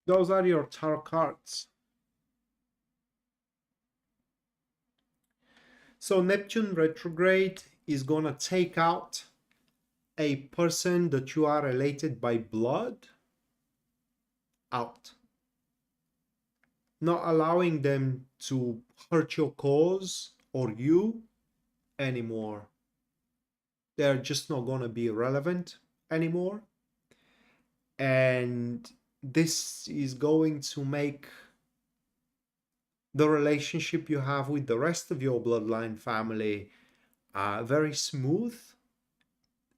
Those are your tarot cards. So Neptune retrograde is going to take out a person that you are related by blood out. Not allowing them to hurt your cause or you anymore. They're just not going to be relevant anymore. And this is going to make the relationship you have with the rest of your bloodline family very smooth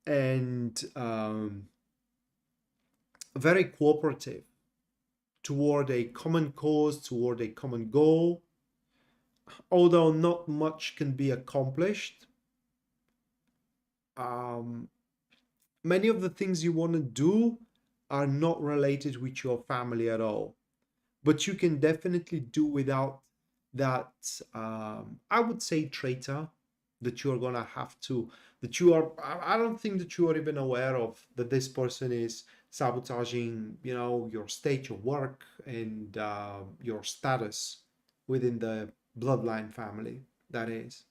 and very cooperative toward a common cause, toward a common goal. Although not much can be accomplished, many of the things you want to do are not related with your family at all. But you can definitely do without that, I would say, traitor that you're going to have to, that you are, I don't think that you are even aware of, that this person is sabotaging, you know, your stage of work and your status within the bloodline family, that is.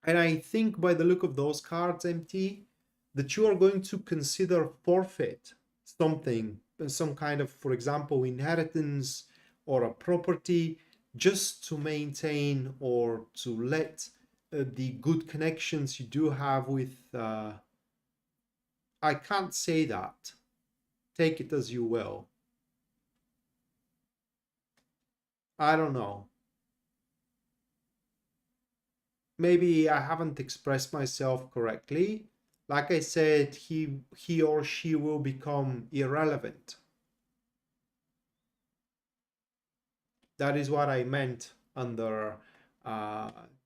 And I think by the look of those cards, MT, that you are going to consider forfeit something, some kind of, for example, inheritance or a property, just to maintain or to let the good connections you do have with, I can't say that. Take it as you will. I don't know. Maybe I haven't expressed myself correctly. Like I said, he or she will become irrelevant. That is what I meant under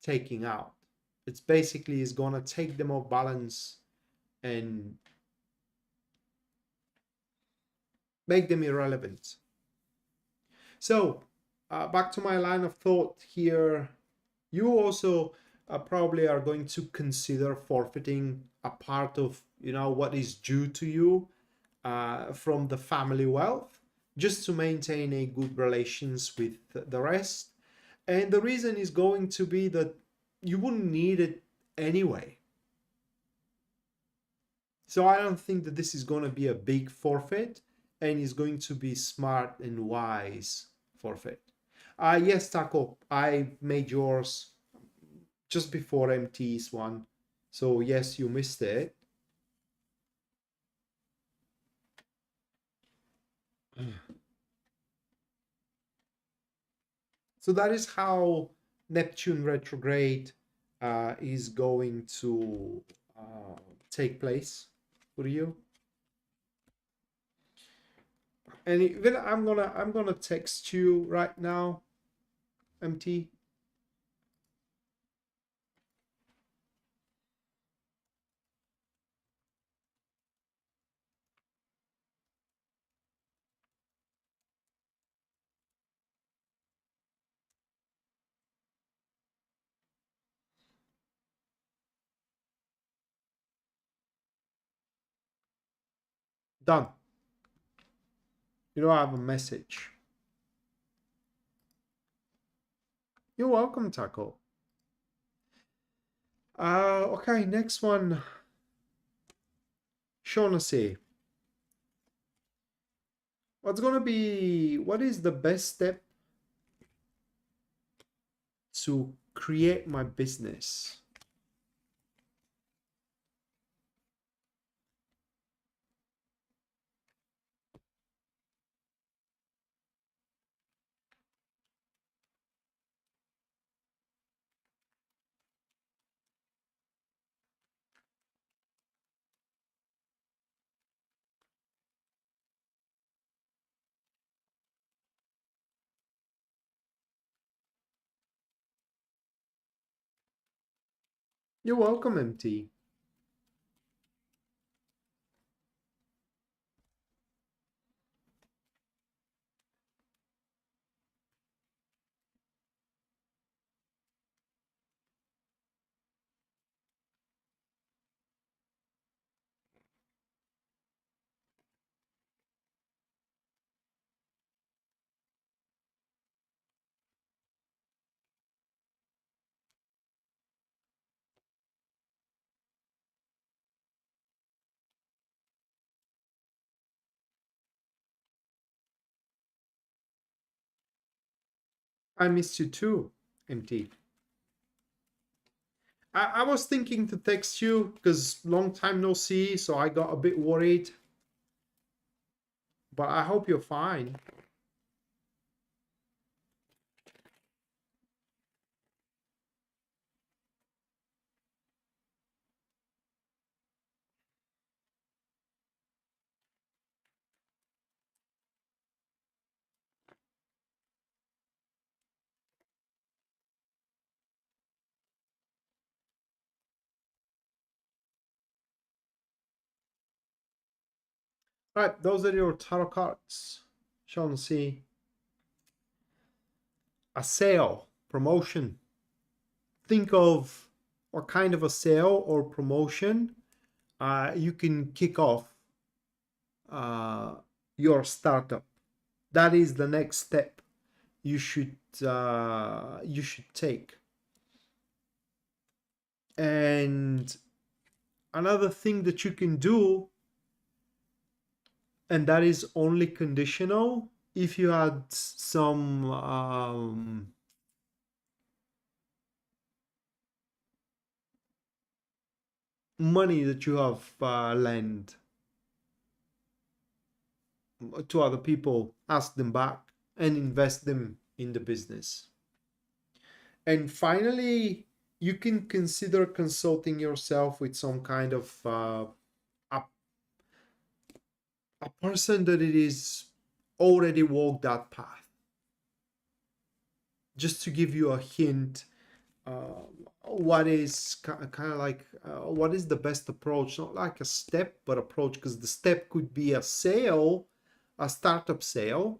taking out. It's basically is going to take them off balance and make them irrelevant. So back to my line of thought here. You also probably are going to consider forfeiting a part of, you know, what is due to you from the family wealth. just to maintain a good relations with the rest. And the reason is going to be that you wouldn't need it anyway. So I don't think that this is going to be a big forfeit, and is going to be smart and wise forfeit. Yes, Taco, I made yours just before MT's one. So yes, you missed it. So that is how Neptune retrograde is going to take place for you. And even I'm gonna text you right now, MT. Done. You don't have a message. You're welcome, Taco. Okay, next one. Shaughnessy. What is the best step to create my business? You're welcome, MT. I missed you too, MT. I was thinking to text you because long time no see, so I got a bit worried. But I hope you're fine. Right, those are your tarot cards. Shall see a sale, promotion. Think of what kind of a sale or promotion you can kick off your startup. That is the next step you should take. And another thing that you can do, and that is only conditional if you had some money that you have lent to other people, ask them back and invest them in the business. And finally, you can consider consulting yourself with some kind of a person that it is already walked that path. Just to give you a hint, what is kind of like what is the best approach? Not like a step, but approach, because the step could be a sale, a startup sale,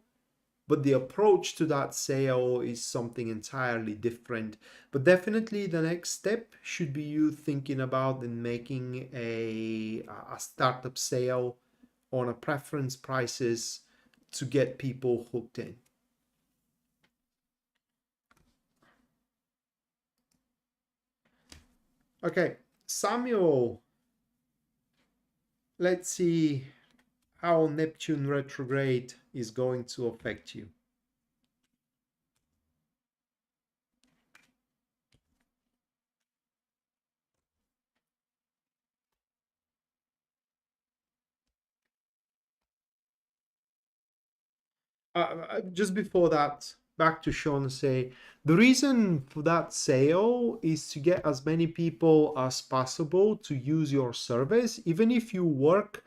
but the approach to that sale is something entirely different. But definitely the next step should be you thinking about and making a startup sale on a preference prices to get people hooked in. Okay, Samuel, let's see how Neptune retrograde is going to affect you. Just before that, back to Sean say, the reason for that sale is to get as many people as possible to use your service, even if you work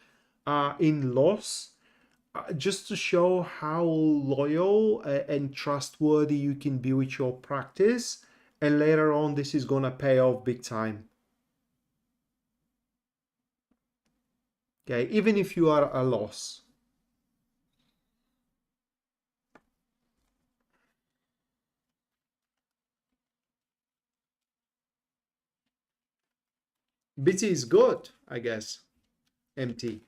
in loss, just to show how loyal and trustworthy you can be with your practice. And later on, this is gonna pay off big time. Okay, even if you are a loss. Busy is good, I guess. Empty.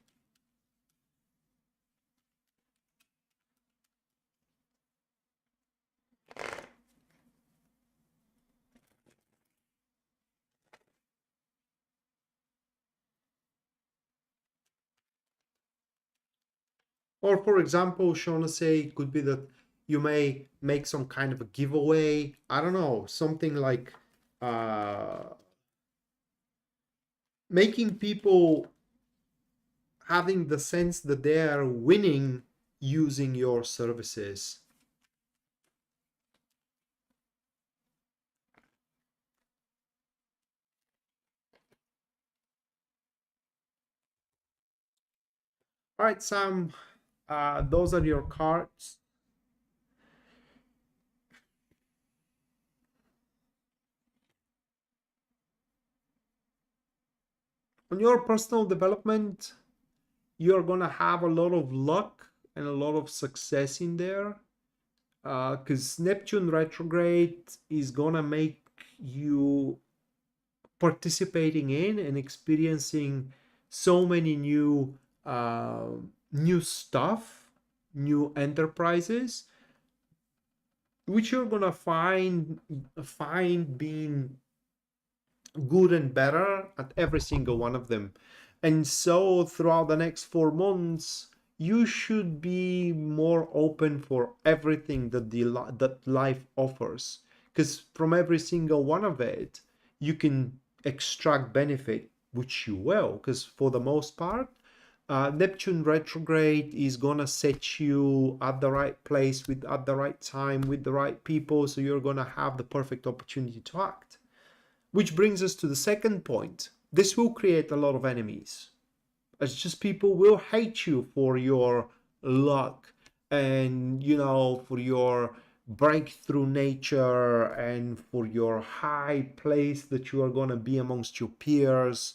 Or for example, Shauna say it could be that you may make some kind of a giveaway. I don't know, something like making people having the sense that they are winning using your services. All right, Sam, those are your cards. On your personal development, you're gonna have a lot of luck and a lot of success in there, because Neptune retrograde is gonna make you participating in and experiencing so many new stuff, new enterprises, which you're gonna find being good and better at every single one of them. And so throughout the next 4 months, you should be more open for everything that life offers, because from every single one of it you can extract benefit, which you will, because for the most part Neptune retrograde is gonna set you at the right place with at the right time with the right people, so you're gonna have the perfect opportunity to act. Which brings us to the second point. This will create a lot of enemies. It's just people will hate you for your luck and, for your breakthrough nature and for your high place that you are going to be amongst your peers.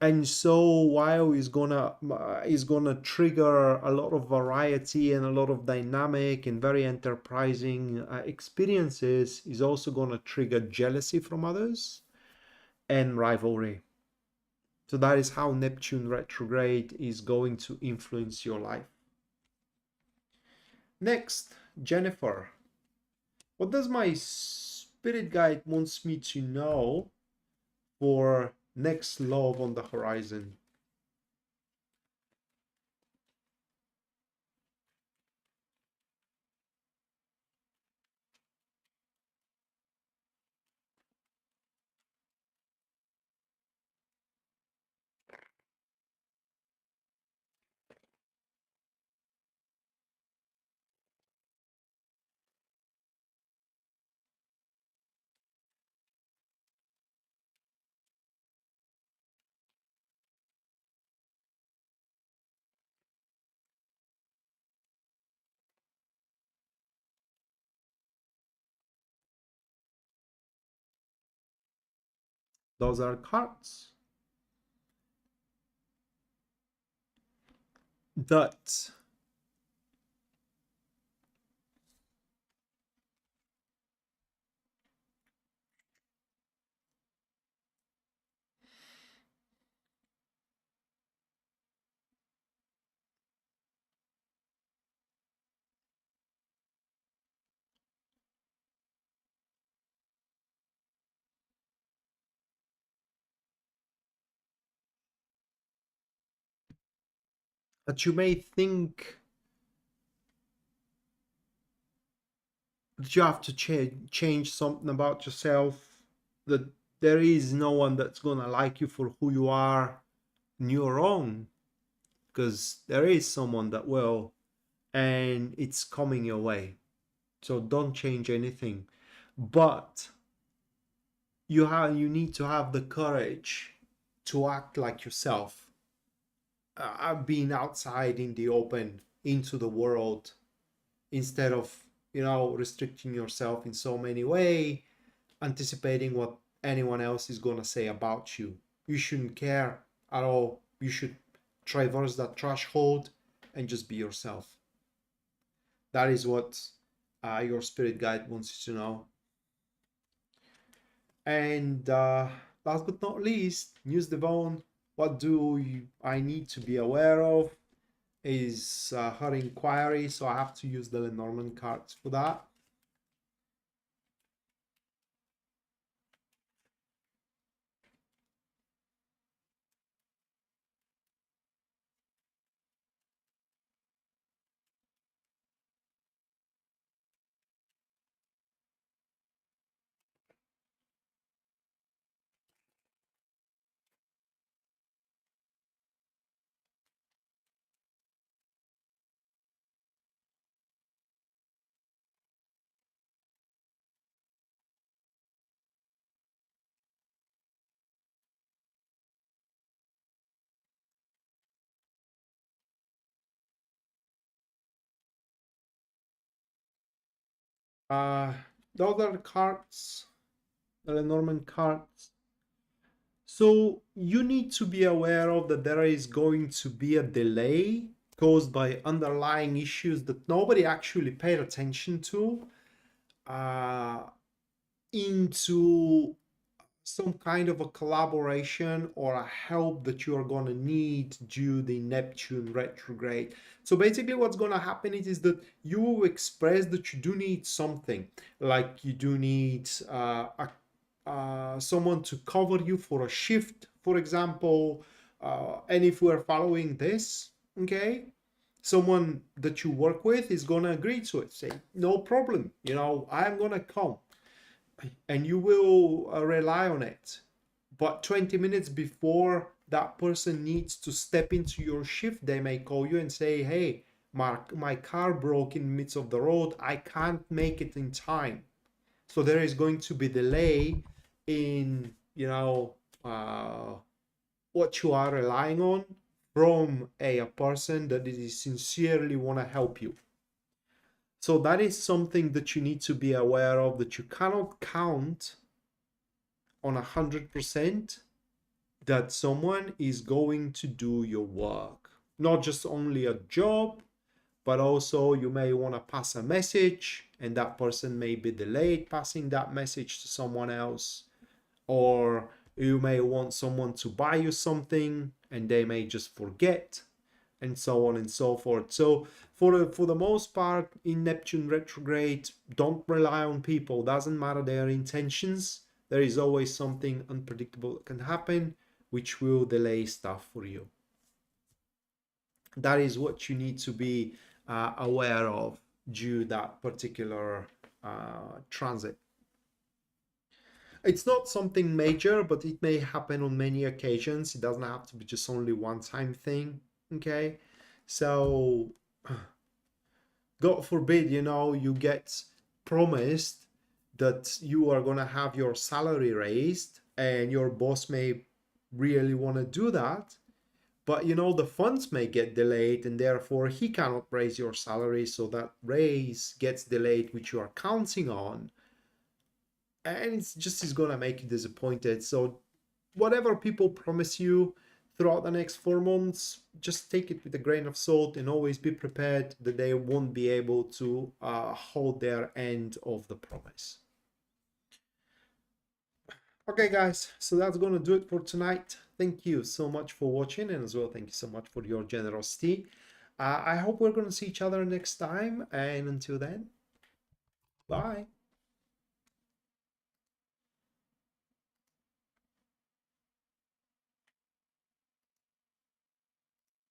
And so while is gonna trigger a lot of variety and a lot of dynamic and very enterprising experiences, is also gonna trigger jealousy from others and rivalry. So that is how Neptune retrograde is going to influence your life. Next, Jennifer, what does my spirit guide wants me to know for next love on the horizon? Those are cards that that you may think that you have to change something about yourself, that there is no one that's gonna like you for who you are, and you're wrong, because there is someone that will, and it's coming your way. So don't change anything. But you need to have the courage to act like yourself. Being outside in the open into the world, instead of restricting yourself in so many ways, anticipating what anyone else is going to say about you. You shouldn't care at all. You should traverse that threshold and just be yourself. That is what your spirit guide wants you to know. And last but not least, News Devon. What I need to be aware of is her inquiry, so I have to use the Lenormand cards for that. Uh, those are the cards, the Lenormand cards. So you need to be aware of that there is going to be a delay caused by underlying issues that nobody actually paid attention to, uh, into some kind of a collaboration or a help that you are going to need due the Neptune retrograde. So basically what's going to happen is that you will express that you do need something, like you do need someone to cover you for a shift, for example. And if we're following this, okay, someone that you work with is going to agree to it, say no problem, I'm going to come, and you will rely on it. But 20 minutes before that person needs to step into your shift, they may call you and say, hey, Mark, my car broke in the midst of the road, I can't make it in time. So there is going to be delay in what you are relying on from a person that is sincerely want to help you. So that is something that you need to be aware of, that you cannot count on 100% that someone is going to do your work. Not just only a job, but also you may want to pass a message and that person may be delayed passing that message to someone else. Or you may want someone to buy you something and they may just forget, and so on and so forth. So for the most part in Neptune retrograde, don't rely on people. Doesn't matter their intentions, there is always something unpredictable that can happen which will delay stuff for you. That is what you need to be aware of due that particular transit. It's not something major, but it may happen on many occasions. It doesn't have to be just only one-time thing, okay? So, God forbid, you get promised that you are going to have your salary raised, and your boss may really want to do that, but the funds may get delayed and therefore he cannot raise your salary, so that raise gets delayed which you are counting on, and it's just is gonna make you disappointed. So whatever people promise you throughout the next 4 months, just take it with a grain of salt and always be prepared that they won't be able to hold their end of the promise. Okay guys, so that's gonna do it for tonight. Thank you so much for watching, and as well thank you so much for your generosity. I hope we're gonna see each other next time, and until then, bye.